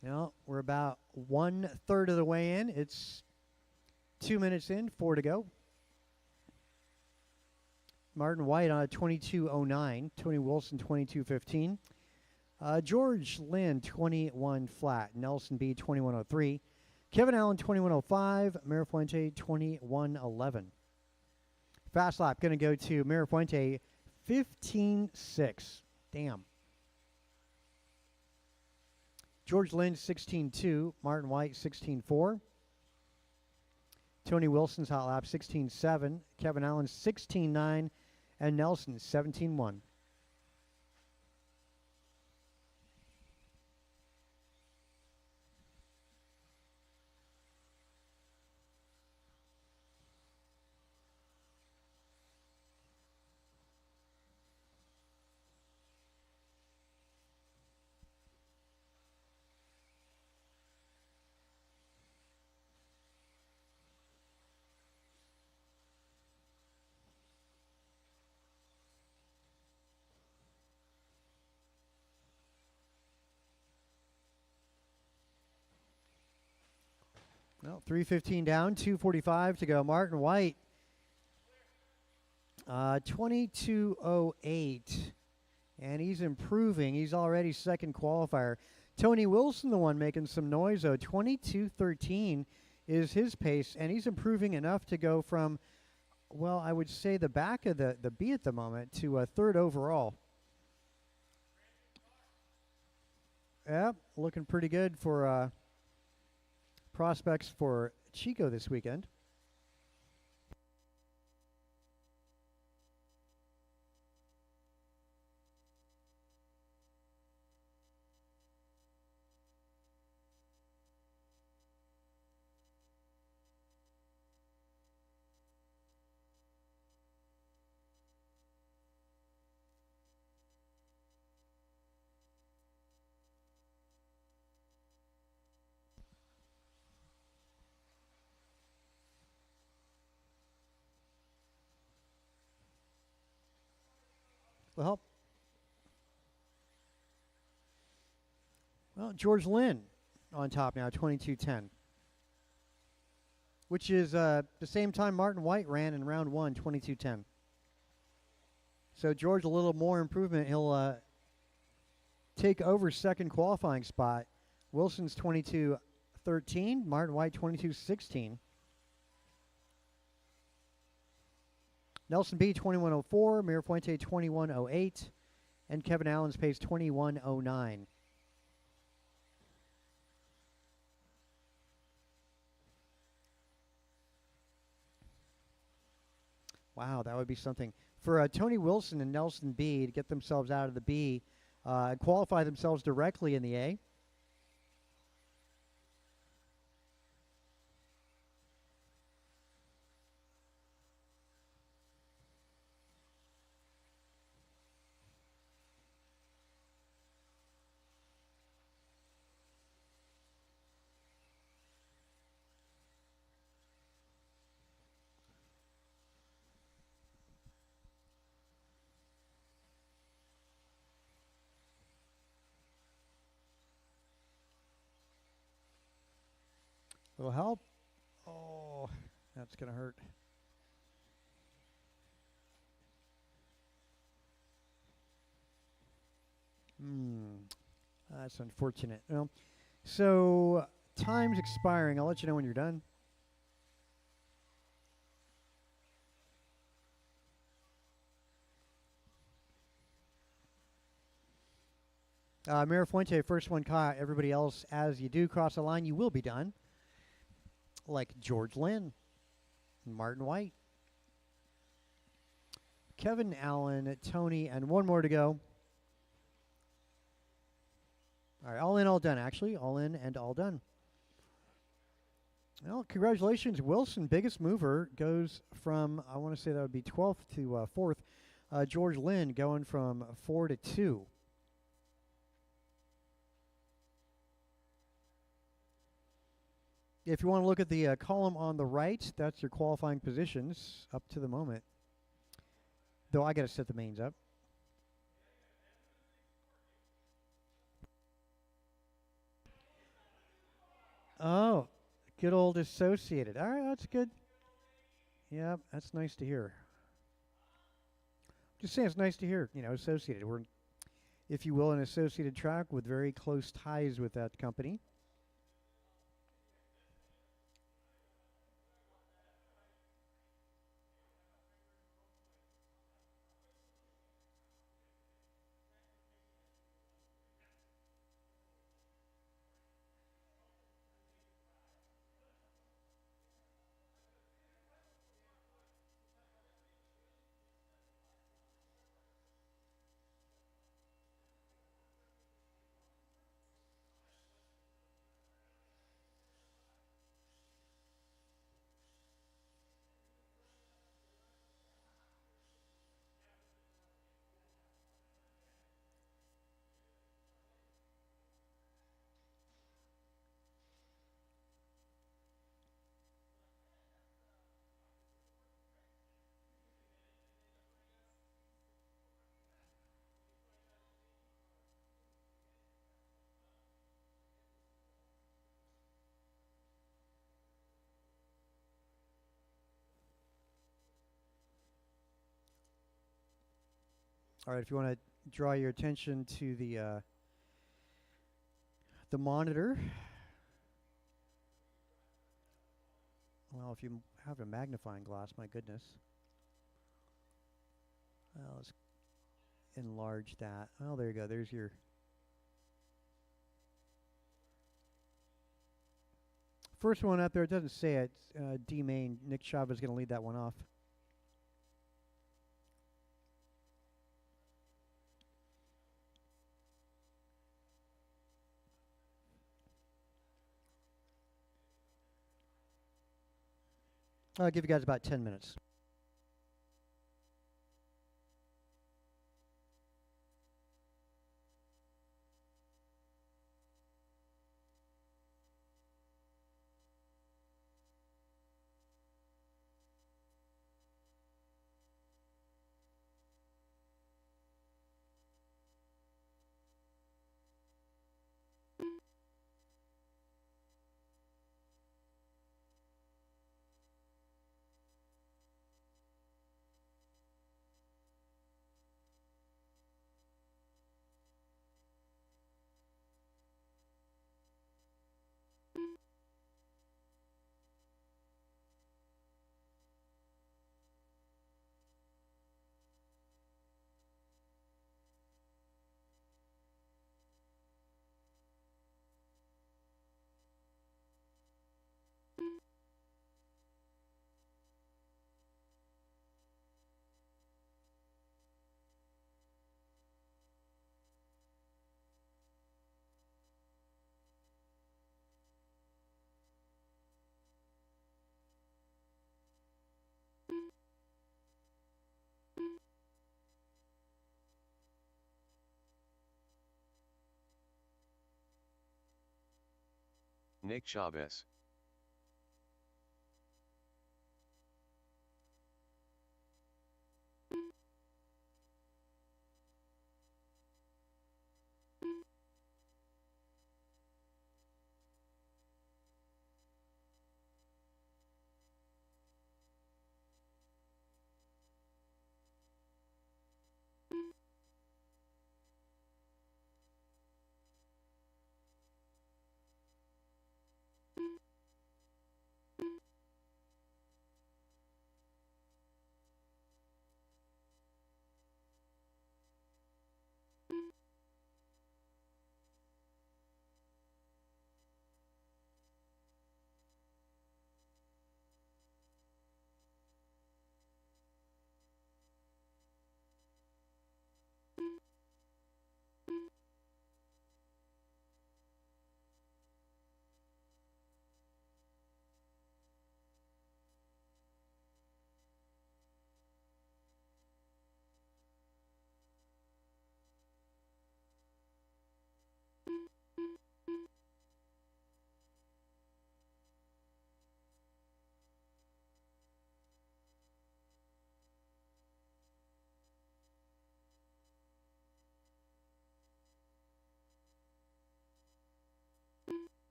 Well, we're about 1/3 of the way in. It's 2 minutes in, 4 to go. Martin White on a 22:09. Tony Wilson 22:15. George Lynn 21 flat. Nelson B 21:03. Kevin Allen 21:05. Mirafuente 21:11. Fast lap going to go to Mirafuente 15:6. Damn. George Lynn 16:2, Martin White 16:4, Tony Wilson's hot lap 16:7, Kevin Allen 16:9, and Nelson 17:1. Well, 3:15 down, 2:45 to go. Martin White, 22:08, and he's improving. He's already second qualifier. Tony Wilson, the one making some noise, though. 22:13 is his pace, and he's improving enough to go from, well, I would say the back of the B at the moment to a third overall. Yeah, looking pretty good for prospects for Chico this weekend. will help. Well, George Lynn on top now, 22:10. Which is the same time Martin White ran in round 1, 22:10. So George, a little more improvement. He'll take over second qualifying spot. Wilson's 22:13, Martin White 22:16. Nelson B 21:04, Mirafuente 21:08, and Kevin Allen's pace 21:09. Wow, that would be something. For Tony Wilson and Nelson B to get themselves out of the B, qualify themselves directly in the A. Little help. Oh, that's going to hurt. That's unfortunate. Well, so time's expiring. I'll let you know when you're done. Mirafuente, first one caught. Everybody else, as you do cross the line, you will be done. Like George Lynn, Martin White, Kevin Allen, Tony, and one more to go. All right, all in, all done, actually. All in and all done. Well, congratulations, Wilson. Biggest mover goes from, I want to say that would be 12th to 4th. George Lynn going from 4 to 2. If you want to look at the column on the right, that's your qualifying positions up to the moment. Though I got to set the mains up. Oh, good old Associated. All right, that's good. Yeah, that's nice to hear. Just saying, it's nice to hear, Associated. We're, if you will, an associated track with very close ties with that company. All right, if you want to draw your attention to the monitor. Well, if you have a magnifying glass, my goodness. Well, let's enlarge that. Oh, there you go. There's your first one up there. It doesn't say it. D main. Nick Chavez is going to lead that one off. I'll give you guys about 10 minutes. Nick Chavez.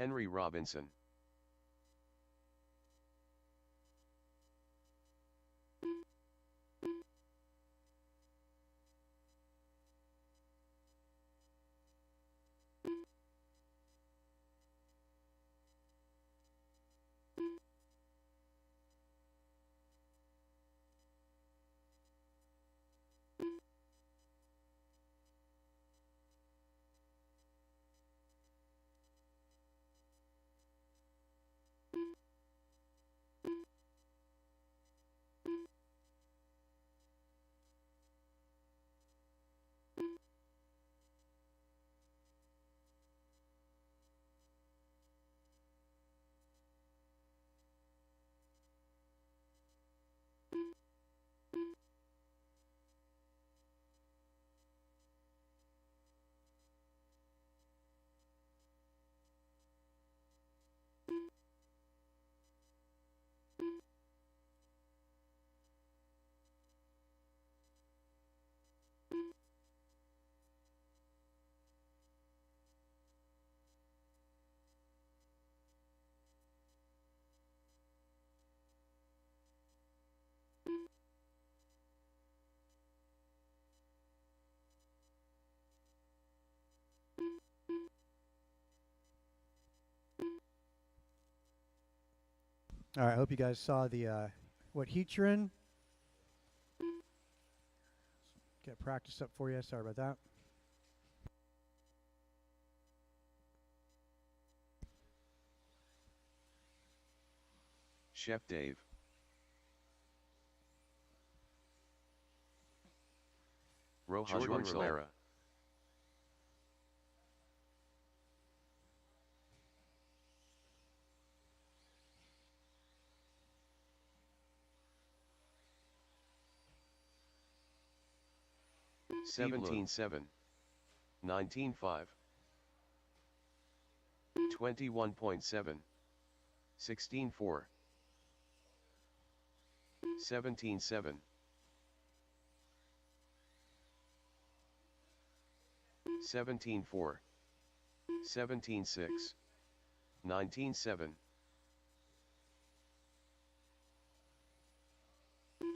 Henry Robinson. All right, I hope you guys saw the what heat you're in. Get practice up for you. Sorry about that. Chef Dave. Rohan Rivera. Steve 17-7, 19-5, 21.7, 16-4, 17-7, 17-4, 17-6, 19-7,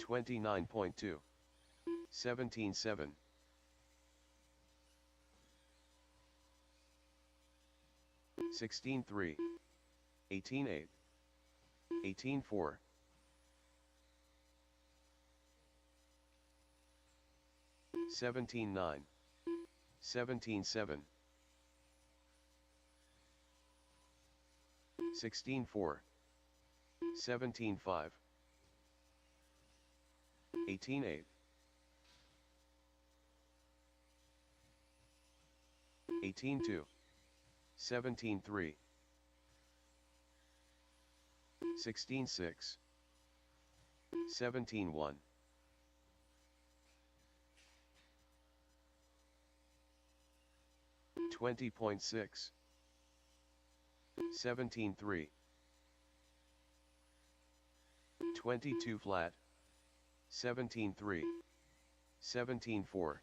29.2, 17-7, 16-3, 18-8, 18-4, 17-9, 17-7, 16-4, 17-5, 18-8, 18-2, 17-3, 16-6, 17-1, 20.6, 17-3, 22 flat, 17-3, 17-4,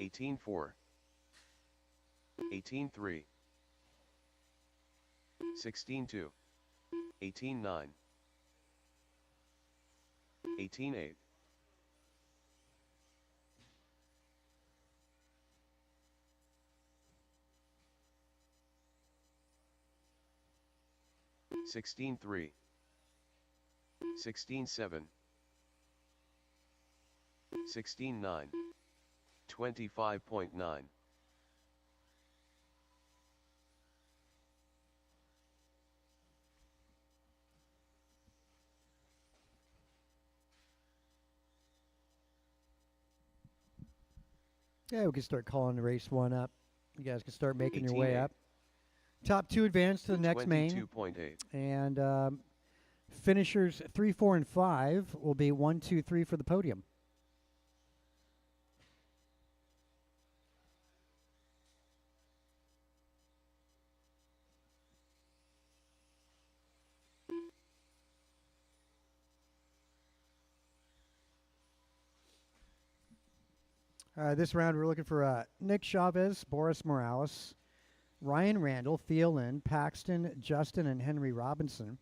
18-4, 18-3, 16-2, 18-9, 18-8, 16-3, 16-7, 16-9, 25.9, Yeah, we can start calling the race one up. You guys can start making your way 18-8. up. Top two advance to the next main. 22.8, And finishers 3, 4, and 5 will be 1, 2, 3 for the podium. This round, we're looking for Nick Chavez, Boris Morales, Ryan Randall, Theo Lynn, Paxton, Justin, and Henry Robinson.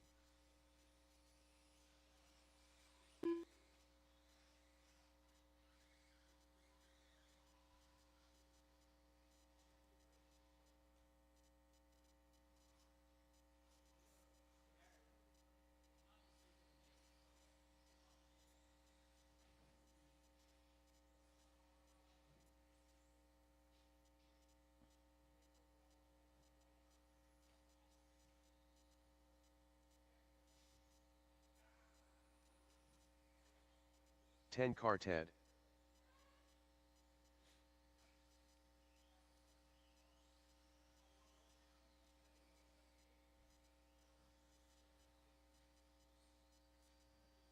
Ten car Ted.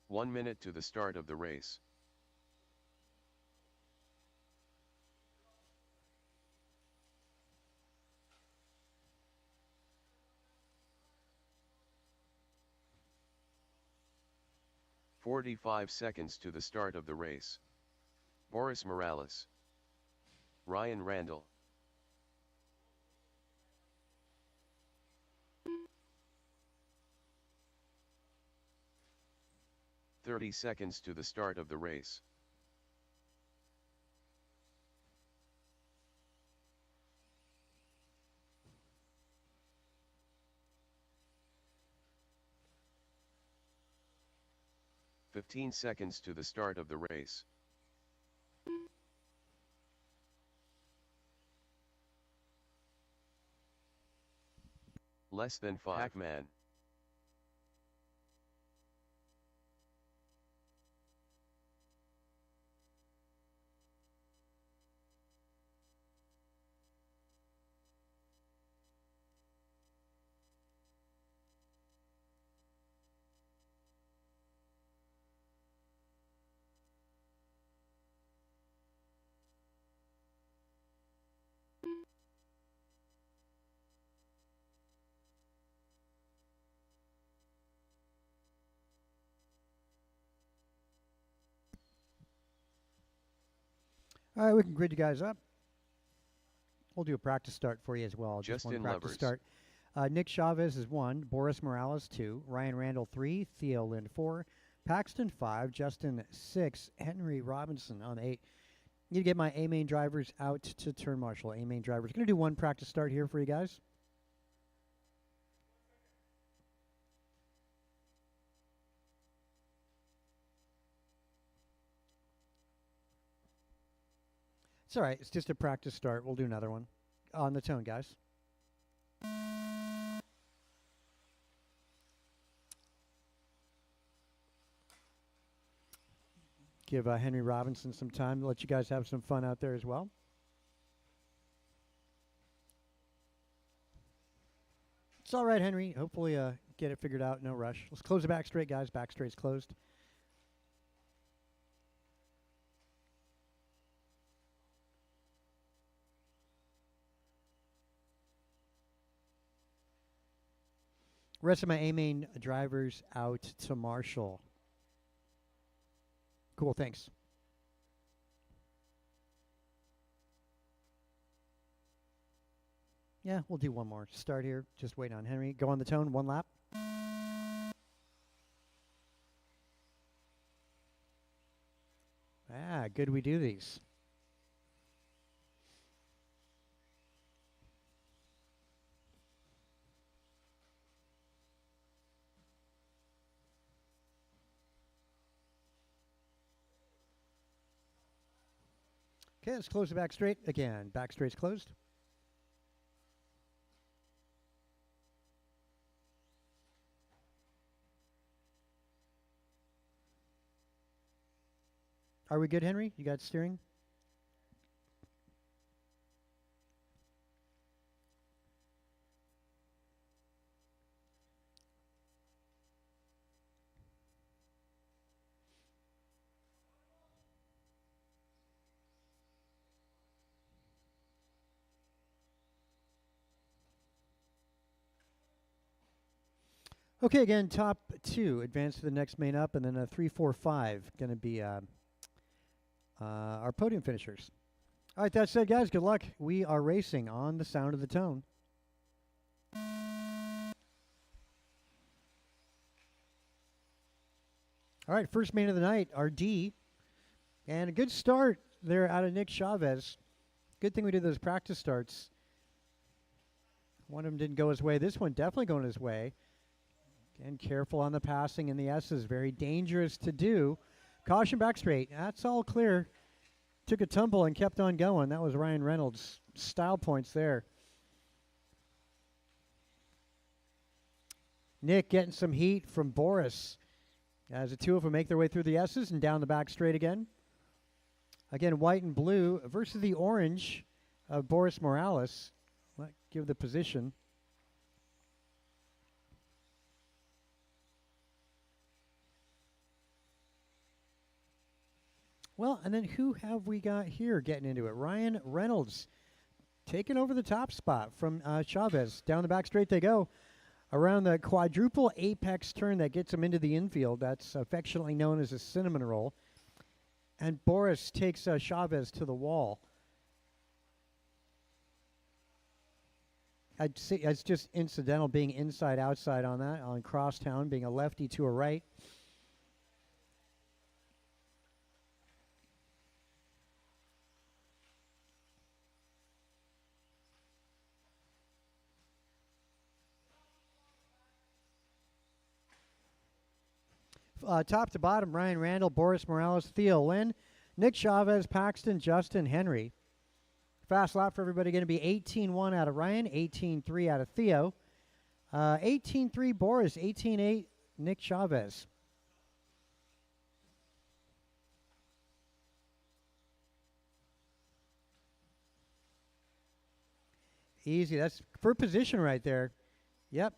One minute to the start of the race. "45 seconds to the start of the race. Boris Morales. Ryan Randall. "30 seconds to the start of the race. 15 seconds to the start of the race. Less than 5. Pac-Man. All right, we can grid you guys up. We'll do a practice start for you as well. Just one Justin practice Lovers. start. Nick Chavez is 1, Boris Morales 2, Ryan Randall 3, Theo Lynn 4, Paxton 5, Justin 6, Henry Robinson on 8. Need to get my A main drivers out to turn marshal. A main drivers. Going to do one practice start here for you guys. It's all right. It's just a practice start. We'll do another one on the tone, guys. Give Henry Robinson some time to let you guys have some fun out there as well. It's all right, Henry. Hopefully get it figured out. No rush. Let's close the back straight, guys. Back straight's closed. Rest of my A main drivers out to marshal. Cool, thanks. Yeah, we'll do one more. Start here. Just wait on Henry. Go on the tone. One lap. Ah, good we do these. Okay, let's close the back straight again. Back straight's closed. Are we good, Henry? You got steering? Okay, again, top 2 advance to the next main up, and then a 3, 4, 5 going to be our podium finishers. All right, that said, guys, good luck. We are racing on the sound of the tone. All right, first main of the night, our D. And a good start there out of Nick Chavez. Good thing we did those practice starts. One of them didn't go his way. This one definitely going his way. Again, careful on the passing in the S's. Very dangerous to do. Caution back straight. That's all clear. Took a tumble and kept on going. That was Ryan Reynolds. Style points there. Nick getting some heat from Boris as the two of them make their way through the S's and down the back straight again. Again, white and blue versus the orange of Boris Morales. Let's give the position. Well, and then who have we got here getting into it? Ryan Reynolds taking over the top spot from Chavez. Down the back straight they go. Around the quadruple apex turn that gets him into the infield. That's affectionately known as a cinnamon roll. And Boris takes Chavez to the wall. I'd say it's just incidental being inside-outside on that, on crosstown, being a lefty to a right. top to bottom, Ryan Randall, Boris Morales, Theo Lynn, Nick Chavez, Paxton, Justin Henry. Fast lap for everybody going to be 18-1 out of Ryan, 18-3 out of Theo, 18-3 Boris, 18-8 Nick Chavez. Easy. That's for position right there. Yep.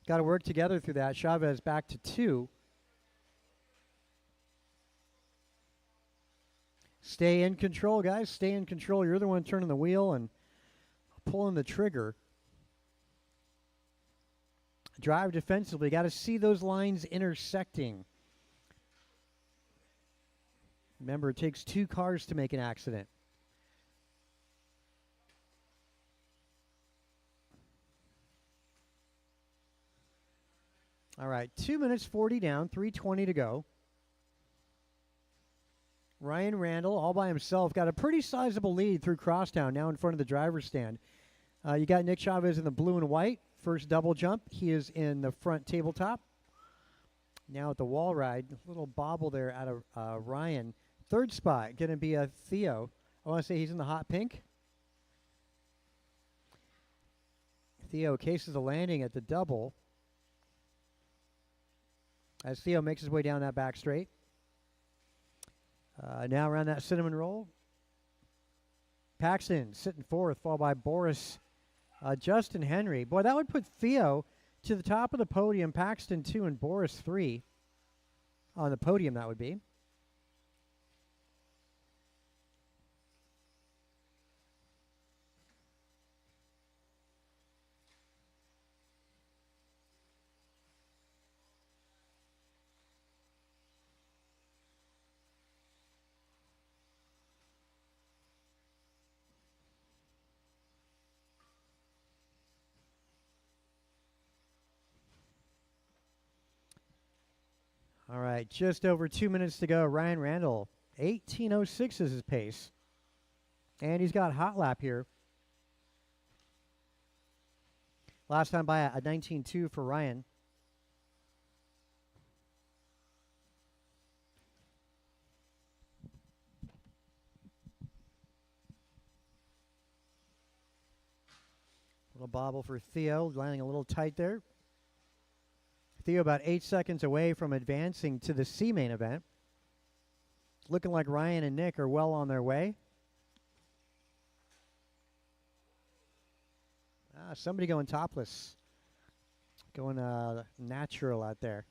Got to work together through that. Chavez back to 2. Stay in control, guys. Stay in control. You're the one turning the wheel and pulling the trigger. Drive defensively. Got to see those lines intersecting. Remember, it takes 2 cars to make an accident. All right, 2 minutes 40 down, 3:20 to go. Ryan Randall, all by himself, got a pretty sizable lead through Crosstown, now in front of the driver's stand. You got Nick Chavez in the blue and white. First double jump, he is in the front tabletop. Now at the wall ride, a little bobble there out of Ryan. Third spot, going to be a Theo. I want to say he's in the hot pink. Theo cases a landing at the double. As Theo makes his way down that back straight. Now around that cinnamon roll. Paxton sitting fourth, followed by Boris, Justin Henry. Boy, that would put Theo to the top of the podium. Paxton 2 and Boris 3 on the podium, that would be. All right, just over 2 minutes to go. Ryan Randall, 18:06 is his pace. And he's got hot lap here. Last time by a 19.2 for Ryan. Little bobble for Theo, landing a little tight there. Theo about 8 seconds away from advancing to the C main event. Looking like Ryan and Nick are well on their way. Somebody going topless. Going natural out there.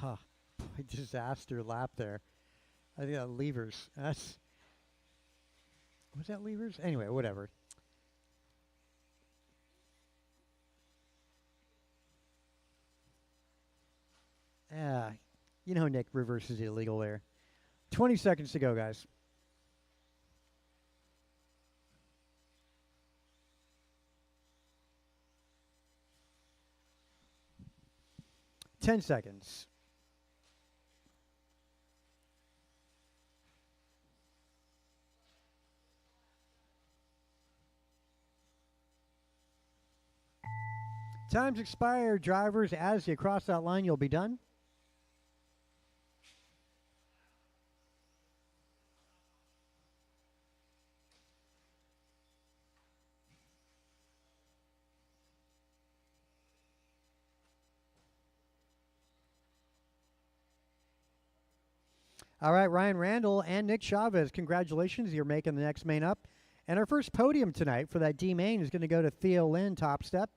Oh, boy, disaster lap there. I think that levers. Was that levers? Anyway, whatever. You know Nick reverses illegal there. 20 seconds to go, guys. Ten seconds. Time's expired, drivers. As you cross that line, you'll be done. All right, Ryan Randall and Nick Chavez, congratulations. You're making the next main up. And our first podium tonight for that D main is going to go to Theo Lynn, top step.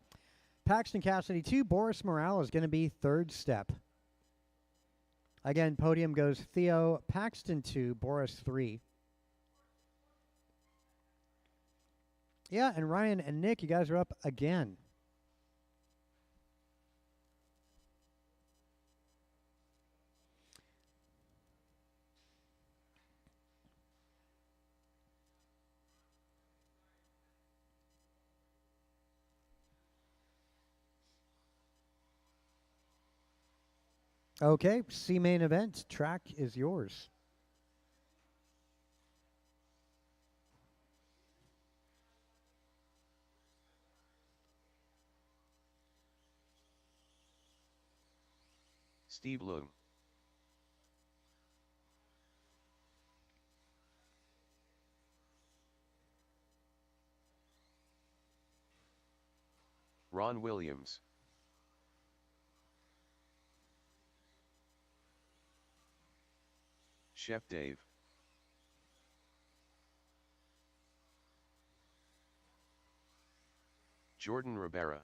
Paxton Cassidy 2, Boris Morales is going to be third step. Again, podium goes Theo Paxton 2, Boris 3. Yeah, and Ryan and Nick, you guys are up again. Okay, C main event. Track is yours. Steve Loom. Ron Williams. Chef Dave. Jordan Ribera.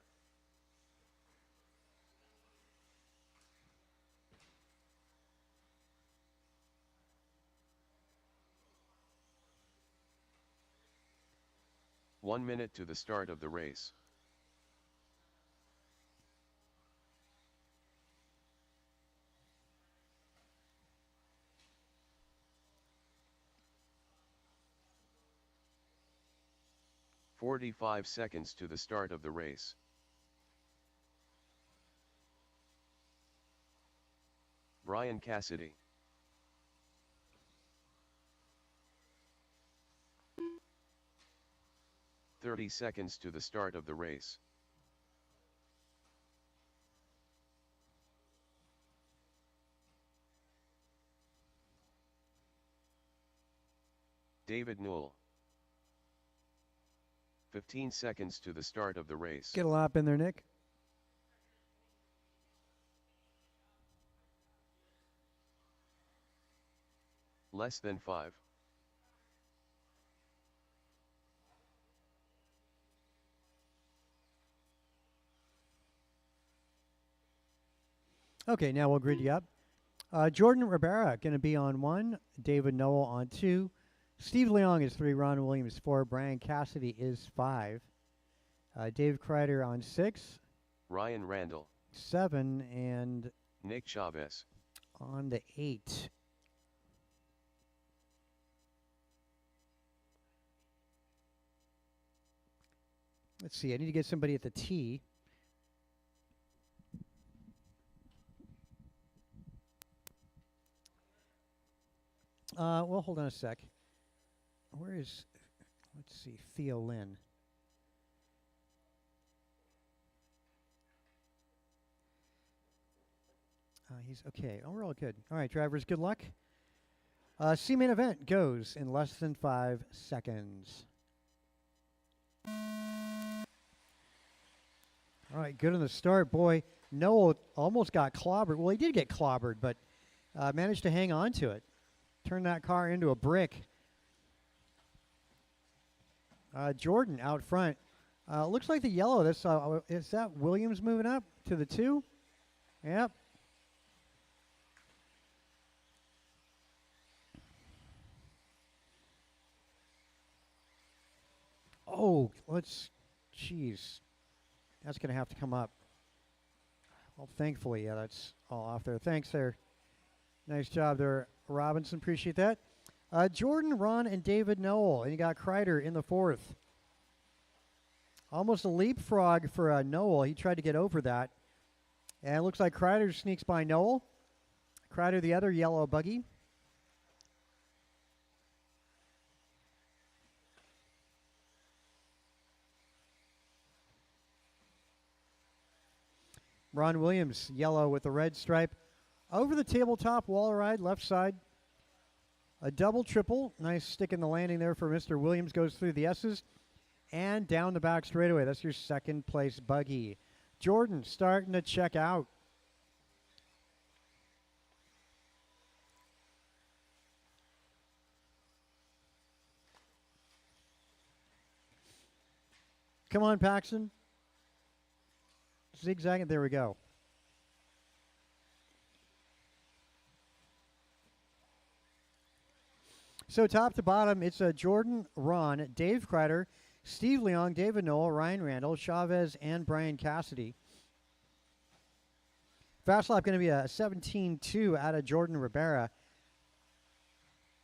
One minute to the start of the race. "45 seconds to the start of the race. Brian Cassidy. "30 seconds to the start of the race. David Newell. 15 seconds to the start of the race. Get a lap in there, Nick. Less than 5. Okay, now we'll grid you up. Jordan Ribera going to be on 1. David Noel on 2. Steve Leong is 3. Ron Williams 4. Brian Cassidy is 5. Dave Kreider on 6. Ryan Randall. 7. And Nick Chavez. on the 8. Let's see. I need to get somebody at the T. Well, hold on a sec. Where is, let's see, Theo Lynn. He's okay. Oh, we're all good. All right, drivers, good luck. C main event goes in less than 5 seconds. All right, good on the start. Boy, Noel almost got clobbered. Well, he did get clobbered, but managed to hang on to it. Turned that car into a brick. Jordan out front. Looks like the yellow. That's is that Williams moving up to the 2? Yep. Oh, jeez. That's going to have to come up. Well, thankfully, yeah, that's all off there. Thanks there. Nice job there, Robinson. Appreciate that. Jordan, Ron, and David Noel. And you got Kreider in the 4th. Almost a leapfrog for Noel. He tried to get over that. And it looks like Kreider sneaks by Noel. Kreider, the other yellow buggy. Ron Williams, yellow with the red stripe. Over the tabletop wall ride, left side. A double, triple. Nice stick in the landing there for Mr. Williams. Goes through the S's. And down the back straightaway. That's your second place buggy. Jordan starting to check out. Come on, Paxton. Zigzagging. There we go. So top to bottom, it's Jordan, Ron, Dave Kreider, Steve Leong, David Noel, Ryan Randall, Chavez, and Brian Cassidy. Fast lap going to be a 17-2 out of Jordan Ribera.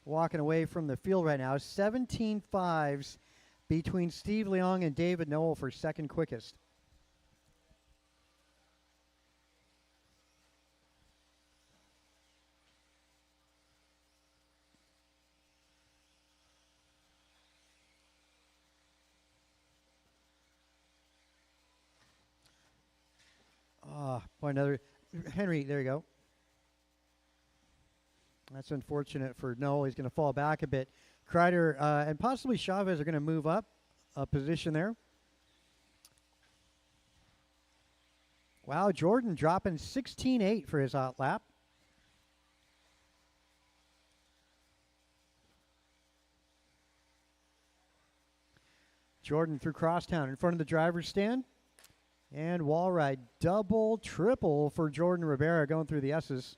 Walking away from the field right now. 17.5s between Steve Leong and David Noel for second quickest. Boy, another Henry. There you go. That's unfortunate for Noel. He's going to fall back a bit. Kreider and possibly Chavez are going to move up a position there. Wow, Jordan dropping 16.8 for his hot lap. Jordan through crosstown in front of the driver's stand. And wall ride, double, triple for Jordan Ribera going through the S's.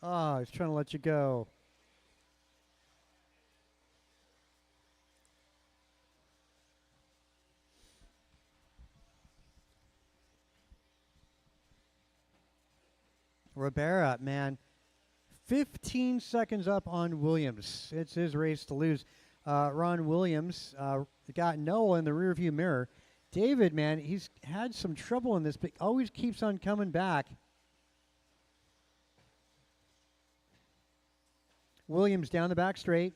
Oh, he's trying to let you go. Ribera, man, 15 seconds up on Williams. It's his race to lose. Ron Williams got Noel in the rearview mirror. David, man, he's had some trouble in this, but always keeps on coming back. Williams down the back straight.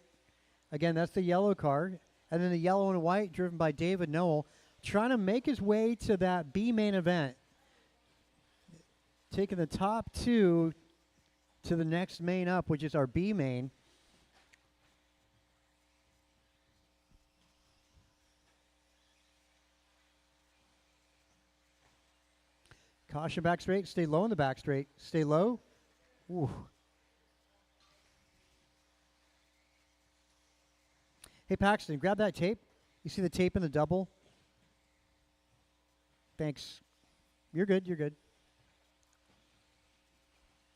Again, that's the yellow car. And then the yellow and white driven by David Noel, trying to make his way to that B main event. Taking the top two to the next main up, which is our B main. Caution back straight. Stay low in the back straight. Stay low. Ooh. Hey, Paxton, grab that tape. You see the tape in the double? Thanks. You're good. You're good.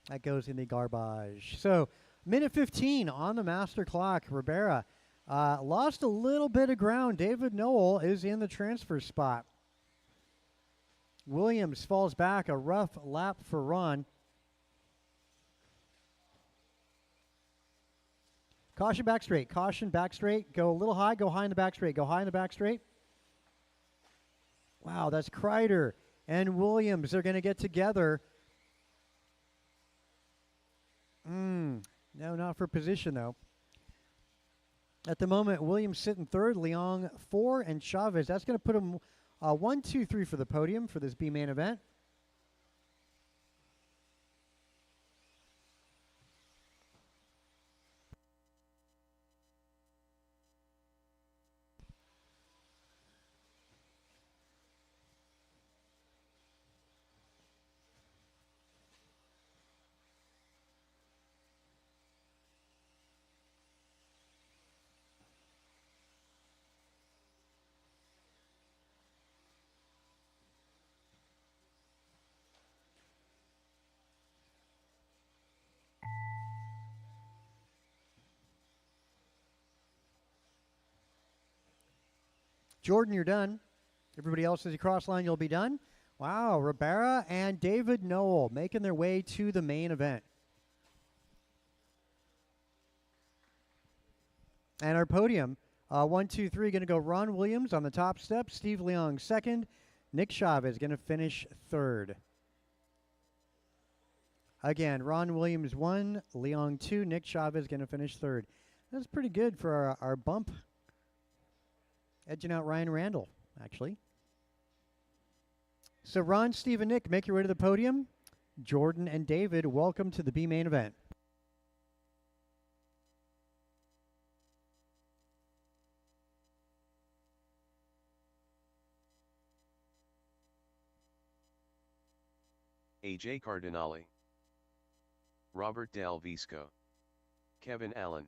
That goes in the garbage. So, minute 15 on the master clock. Ribera lost a little bit of ground. David Noel is in the transfer spot. Williams falls back. A rough lap for Ron. Caution back straight. Caution back straight. Go a little high. Go high in the back straight. Go high in the back straight. Wow, that's Kreider and Williams. They're going to get together. No, not for position, though. At the moment, Williams sitting third. Leong 4 and Chavez. That's going to put him 1, 2, 3 for the podium for this B main event. Jordan, you're done. Everybody else, as you cross line, you'll be done. Wow, Ribera and David Noel making their way to the main event. And our podium, 1, 2, 3, going to go Ron Williams on the top step, Steve Leong second, Nick Chavez going to finish third. Again, Ron Williams 1, Leong 2, Nick Chavez going to finish third. That's pretty good for our bump. Edging out Ryan Randall, actually. So Ron, Steve, and Nick, make your way to the podium. Jordan and David, welcome to the B main event. AJ Cardinale, Robert Del Visco, Kevin Allen,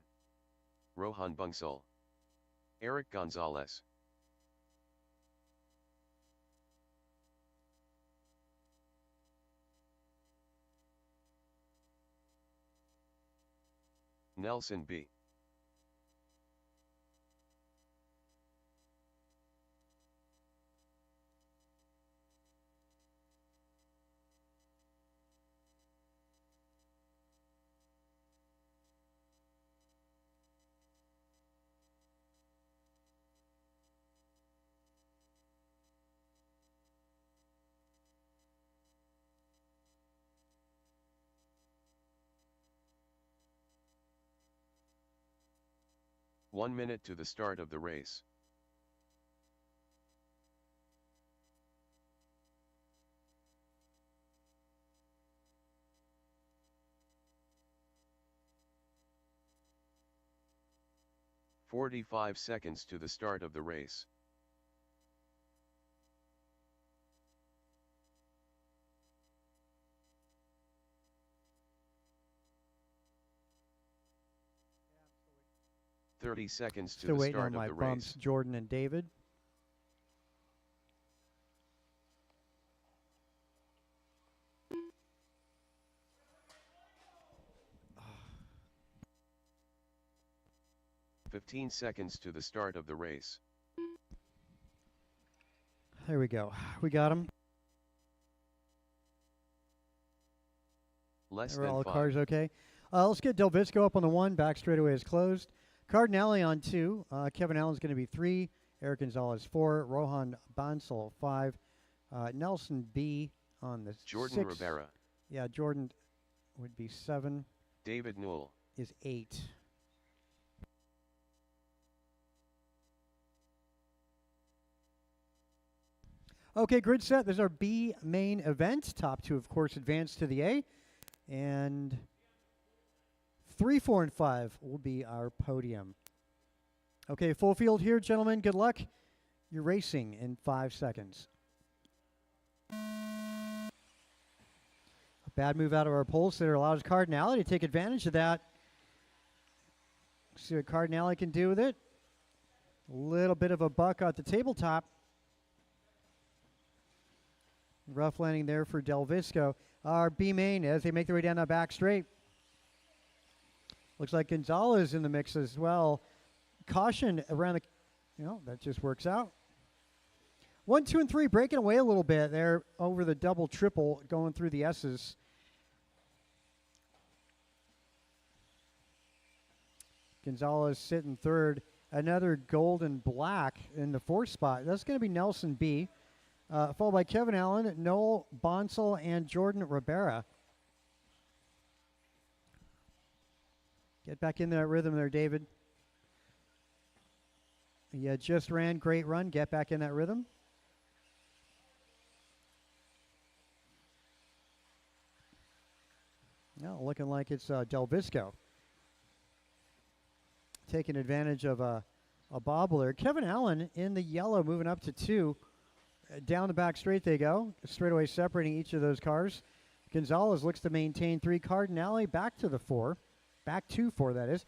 Rohan Bunsal, Eric Gonzalez. Nelson B. One minute to the start of the race. "45 seconds to the start of the race. Yeah, 30 seconds to Still the waiting start on of my the bumps, race. Jordan and David. "15 seconds to the start of the race. There we go. We got them. Less Are than all the 5. cars okay? Let's get Del Visco up on the 1. Back straightaway is closed. Cardinale on 2. Kevin Allen's going to be 3. Eric Gonzalez 4. Rohan Bansal 5. Nelson B on the Jordan 6. Rivera. Yeah, Jordan would be 7. David Newell. Is 8. Okay, grid set. This is our B main event. Top 2, of course, advance to the A. And 3, 4, and 5 will be our podium. Okay, full field here, gentlemen. Good luck. You're racing in 5 seconds. A bad move out of our pole sitter allows Cardinale to take advantage of that. See what Cardinale can do with it. A little bit of a buck at the tabletop. Rough landing there for Del Visco. Our B main as they make their way down that back straight. Looks like Gonzalez in the mix as well. Caution around the, that just works out. 1, 2, and 3 breaking away a little bit there over the double, triple going through the S's. Gonzalez sitting 3rd. Another golden black in the 4th spot. That's going to be Nelson B. Followed by Kevin Allen, Noel Bonsall, and Jordan Rivera. Get back in that rhythm there, David. Yeah, just ran. Great run. Get back in that rhythm. Now looking like it's Del Visco taking advantage of a bobbler. Kevin Allen in the yellow moving up to 2. Down the back straight they go. Straightaway separating each of those cars. Gonzalez looks to maintain 3. Cardinale back to the 4. Back to 4, that is.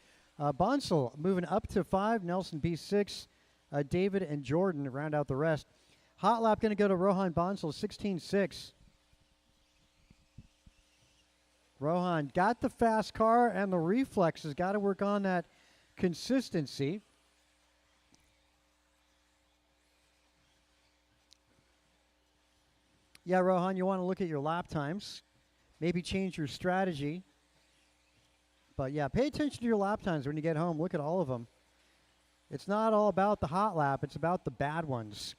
Bonsall moving up to 5. Nelson B 6. David and Jordan round out the rest. Hot lap going to go to Rohan Bonsall, 16.6. Rohan got the fast car and the reflexes. Got to work on that consistency. Yeah, Rohan, you want to look at your lap times. Maybe change your strategy. But yeah, pay attention to your lap times when you get home. Look at all of them. It's not all about the hot lap. It's about the bad ones.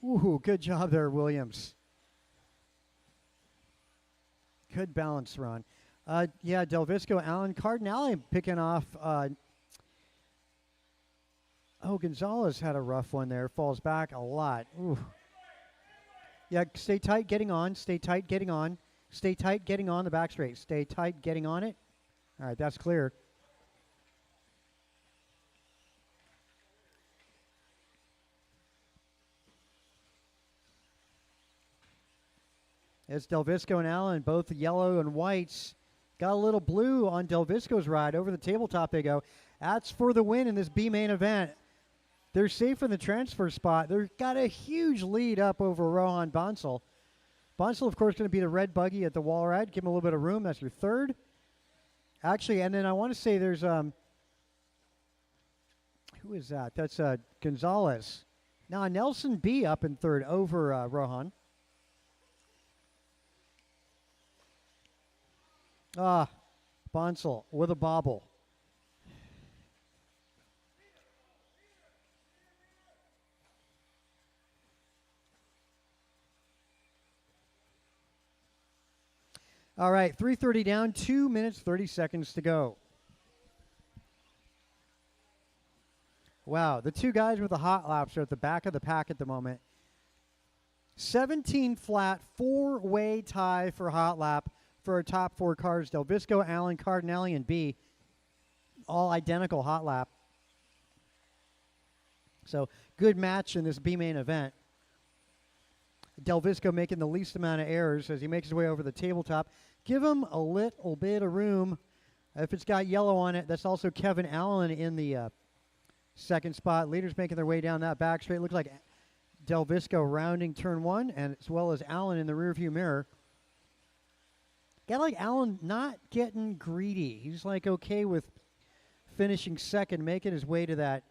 Ooh, good job there, Williams. Good balance, Ron. Yeah, Delvisco, Allen, Cardinale picking off. Gonzalez had a rough one there. Falls back a lot. Ooh. Yeah, stay tight, getting on. Stay tight, getting on. Stay tight, getting on the back straight. Stay tight, getting on it. All right, that's clear. It's Delvisco and Allen, both yellow and whites. Got a little blue on Delvisco's ride. Over the tabletop they go. That's for the win in this B main event. They're safe in the transfer spot. They've got a huge lead up over Rohan Bonsall. Bonsall, of course, going to be the red buggy at the wall ride. Give him a little bit of room. That's your third. Actually, and then I want to say there's who is that? That's Gonzalez. Now Nelson B up in third over Rohan. Bonsall with a bobble. All right, 3:30 down, 2 minutes, 30 seconds to go. Wow, the two guys with the hot laps are at the back of the pack at the moment. 17 flat, four-way tie for hot lap for our top four cars. Delvisco, Allen, Cardinale, and B. All identical hot lap. So good match in this B main event. Delvisco making the least amount of errors as he makes his way over the tabletop. Give him a little bit of room. If it's got yellow on it, that's also Kevin Allen in the second spot. Leaders making their way down that back straight. Looks like Delvisco rounding turn one, and as well as Allen in the rearview mirror. Got like Allen not getting greedy. He's like okay with finishing second, making his way to that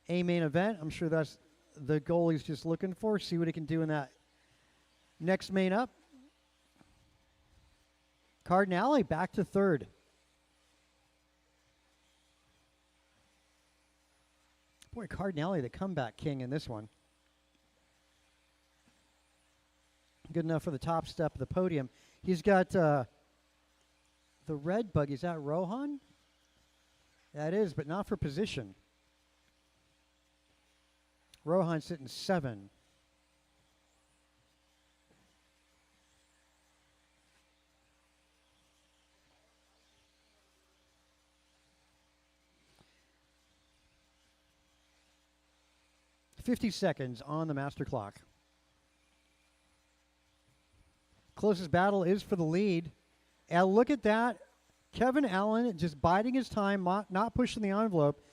A main event. I'm sure that's the goal he's just looking for. See what he can do in that next main up. Cardinale back to third. Boy, Cardinale, the comeback king in this one. Good enough for the top step of the podium. He's got the red buggy. Is that Rohan? That is, but not for position. Rohan sitting 7. $50 seconds on the master clock. Closest battle is for the lead. And look at that. Kevin Allen just biding his time, not pushing the envelope.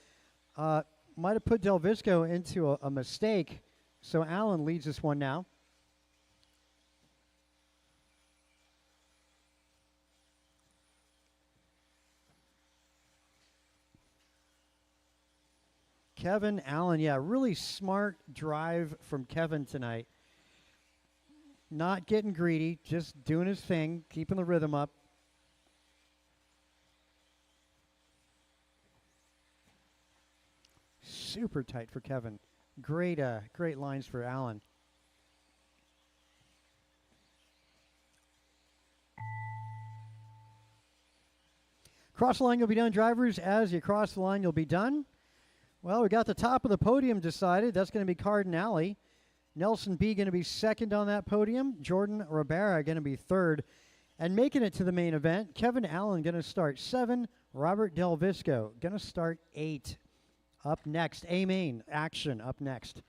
Might have put Delvisco into a mistake. So Allen leads this one now. Kevin Allen, yeah, really smart drive from Kevin tonight. Not getting greedy, just doing his thing, keeping the rhythm up. Super tight for Kevin. Great lines for Allen. Cross the line, you'll be done, drivers. As you cross the line, you'll be done. Well, we got the top of the podium decided. That's going to be Cardinale. Nelson B. going to be second on that podium. Jordan Ribera going to be third. And making it to the main event, Kevin Allen going to start 7. Robert Delvisco going to start 8. Up next, A main action up next.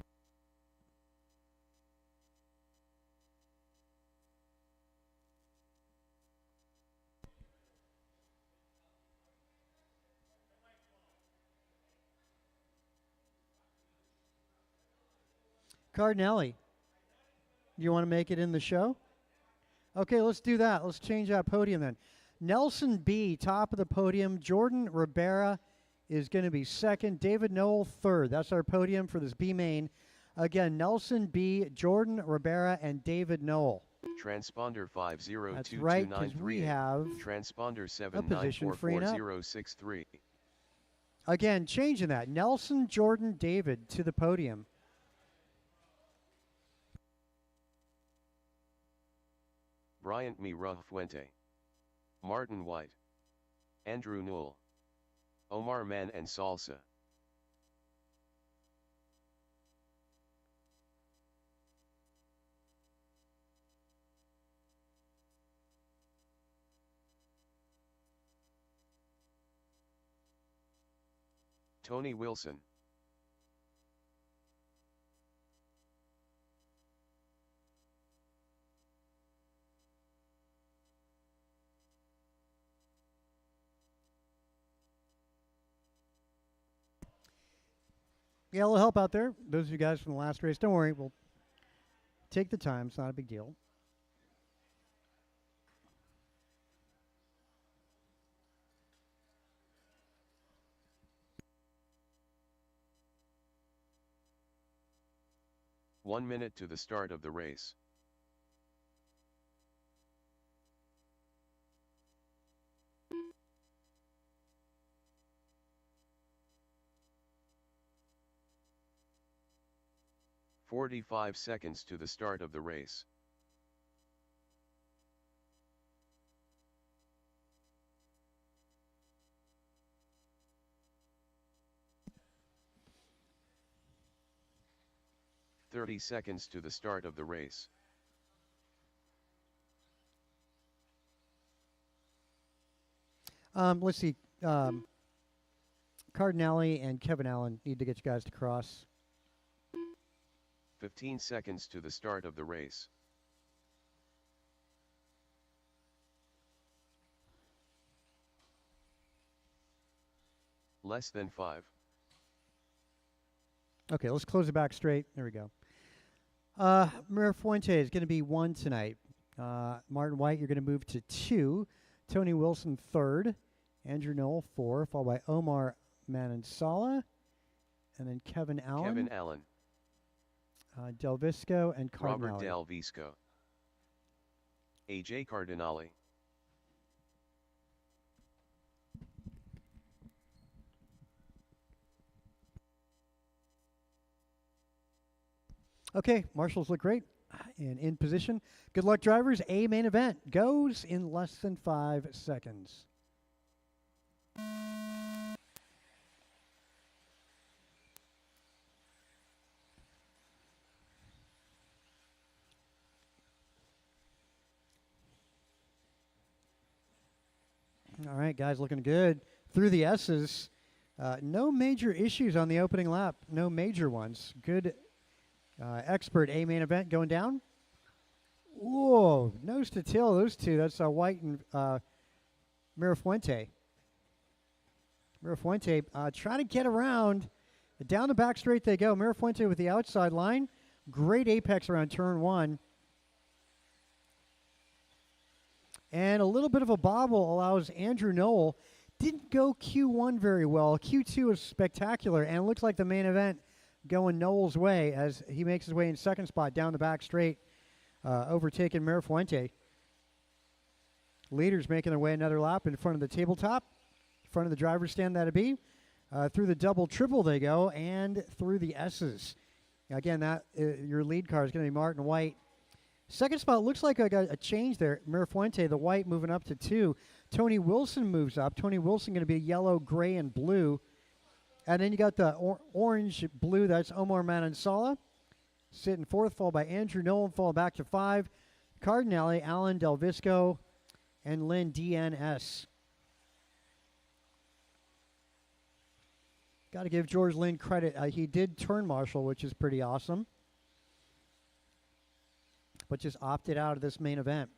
Cardinale, you want to make it in the show? Okay, let's do that. Let's change that podium then. Nelson B, top of the podium. Jordan Ribera is going to be second. David Noel, third. That's our podium for this B main. Again, Nelson B, Jordan Ribera, and David Noel. Transponder 5022938. That's right, because we have Transponder a position freeing up. 7944063. Again, changing that. Nelson, Jordan, David to the podium. Bryant Mira Fuente, Martin White, Andrew Newell, Omar Man and Salsa. Tony Wilson. Yeah, a little help out there. Those of you guys from the last race, don't worry. We'll take the time. It's not a big deal. One minute to the start of the race. "45 seconds to the start of the race. "30 seconds to the start of the race. Let's see. Cardinale and Kevin Allen need to get you guys to cross. 15 seconds to the start of the race. Less than 5. Okay, let's close it back straight. There we go. Mira Fuente is going to be 1 tonight. Martin White, you're going to move to 2. Tony Wilson, 3rd. Andrew Newell, 4, followed by Omar Manansala. And then Kevin Allen. Kevin Allen. Del Visco and Cardinale. Robert Del Visco. AJ Cardinale. Okay, marshals look great and in position. Good luck, drivers. A main event goes in less than 5 seconds. All right, guys, looking good. Through the S's, no major issues on the opening lap. No major ones. Good expert A main event going down. Whoa, nose to tail, those two. That's White and Mira Fuente. Mira Fuente trying to get around. Down the back straight they go. Mira Fuente with the outside line. Great apex around turn 1. And a little bit of a bobble allows Andrew Newell. Didn't go Q1 very well. Q2 was spectacular, and it looks like the main event going Newell's way as he makes his way in second spot down the back straight, overtaking Mira Fuente. Leaders making their way another lap in front of the tabletop, in front of the driver's stand that'd be. Through the double triple they go, and through the S's. Again, that your lead car is going to be Martin White. Second spot looks like I got a change there. Mira Fuente, the white, moving up to 2. Tony Wilson moves up. Tony Wilson going to be yellow, gray, and blue. And then you got the orange, blue. That's Omar Manansala sitting 4th, followed by Andrew Newell, falling back to 5. Cardinale, Alan Del Visco, and Lynn DNS. Got to give George Lynn credit. He did turn marshal, which is pretty awesome, but just opted out of this main event.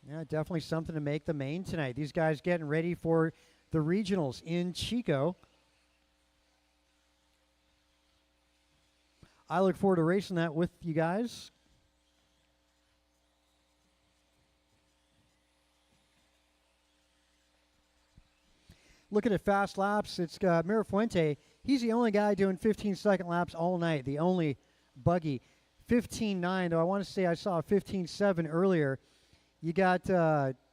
Yeah, definitely something to make the main tonight. These guys getting ready for the regionals in Chico. I look forward to racing that with you guys. Looking at fast laps, it's Mira Fuente. He's the only guy doing 15-second laps all night, the only buggy. 15.9, though I want to say I saw a 15.7 earlier. You got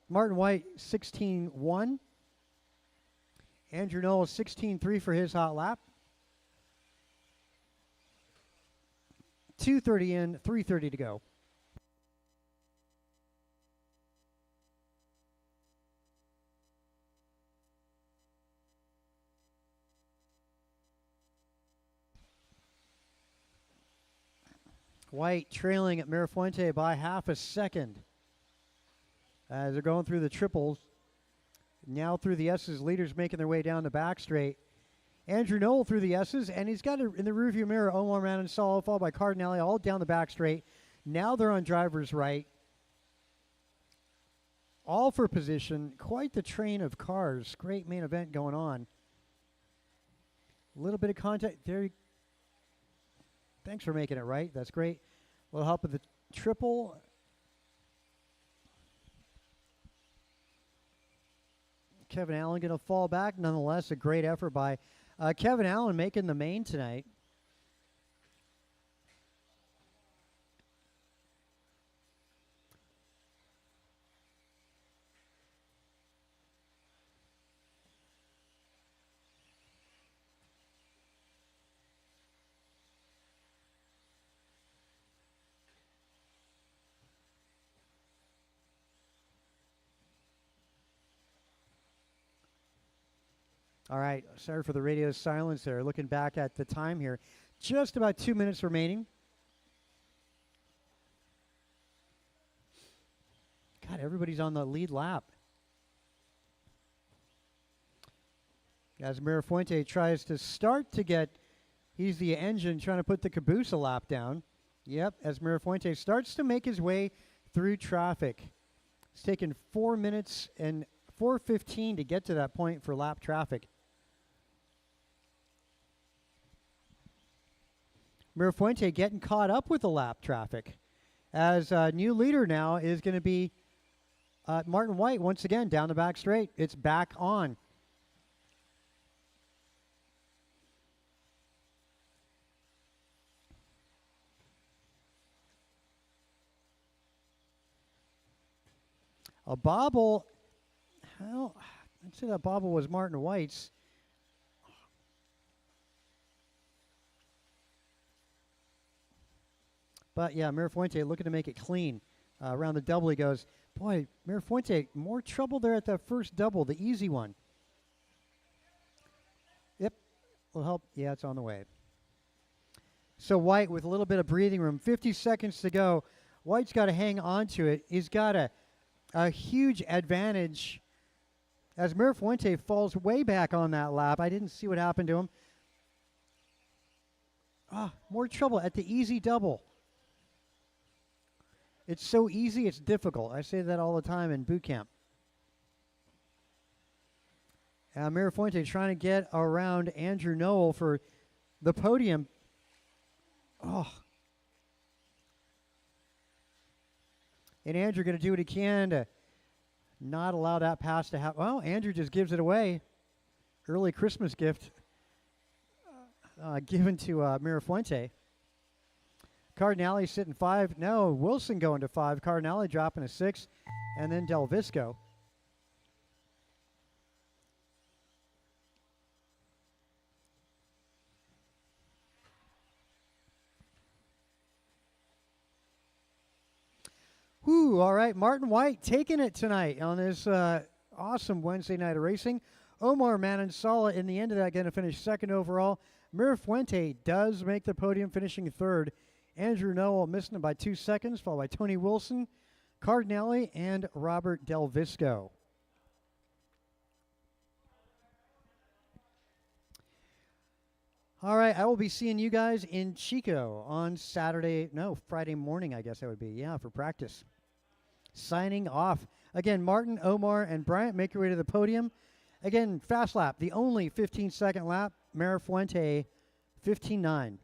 Martin White, 16.1. Andrew Newell, 16.3 for his hot lap. 2:30 in, 3:30 to go. White trailing at Mirafuente by half a second as they're going through the triples. Now through the S's, leaders making their way down the back straight. Andrew Knoll through the S's, and he's got in the rearview mirror Omar Manansala, followed by Cardinale, all down the back straight. Now they're on driver's right. All for position. Quite the train of cars. Great main event going on. A little bit of contact there. Thanks for making it right. That's great. A little help with the triple. Kevin Allen going to fall back. Nonetheless, a great effort by Kevin Allen making the main tonight. All right, sorry for the radio silence there. Looking back at the time here, just about 2 minutes remaining. God, everybody's on the lead lap. As Mirafuente tries to start to get, he's the engine trying to put the caboose a lap down. Yep, as Mirafuente starts to make his way through traffic. It's taken 4 minutes and 4:15 to get to that point for lap traffic. Mirafuente getting caught up with the lap traffic. As new leader now is going to be Martin White once again down the back straight. It's back on. A bobble. Well, I'd say that bobble was Martin White's. But yeah, Mirafuente looking to make it clean. Around the double he goes. Boy, Mirafuente, more trouble there at that first double, the easy one. Yep, will help. Yeah, it's on the way. So White with a little bit of breathing room. 50 seconds to go. White's got to hang on to it. He's got a huge advantage as Mirafuente falls way back on that lap. I didn't see what happened to him. More trouble at the easy double. It's so easy, it's difficult. I say that all the time in boot camp. Mirafuente trying to get around Andrew Knoll for the podium. And Andrew going to do what he can to not allow that pass to happen. Well, Andrew just gives it away. Early Christmas gift given to Mirafuente. Cardinale sitting 5. No, Wilson going to 5. Cardinale dropping a 6. And then Del Visco. Whew, all right. Martin White taking it tonight on this awesome Wednesday night of racing. Omar Manansala in the end of that going to finish second overall. Mirafuente does make the podium, finishing third. Andrew Knoll missing it by 2 seconds, followed by Tony Wilson, Cardinale, and Robert Del Visco. All right, I will be seeing you guys in Chico on Friday morning, I guess that would be. Yeah, for practice. Signing off. Again, Martin, Omar, and Bryant make your way to the podium. Again, fast lap, the only 15-second lap, Mirafuente 15.9.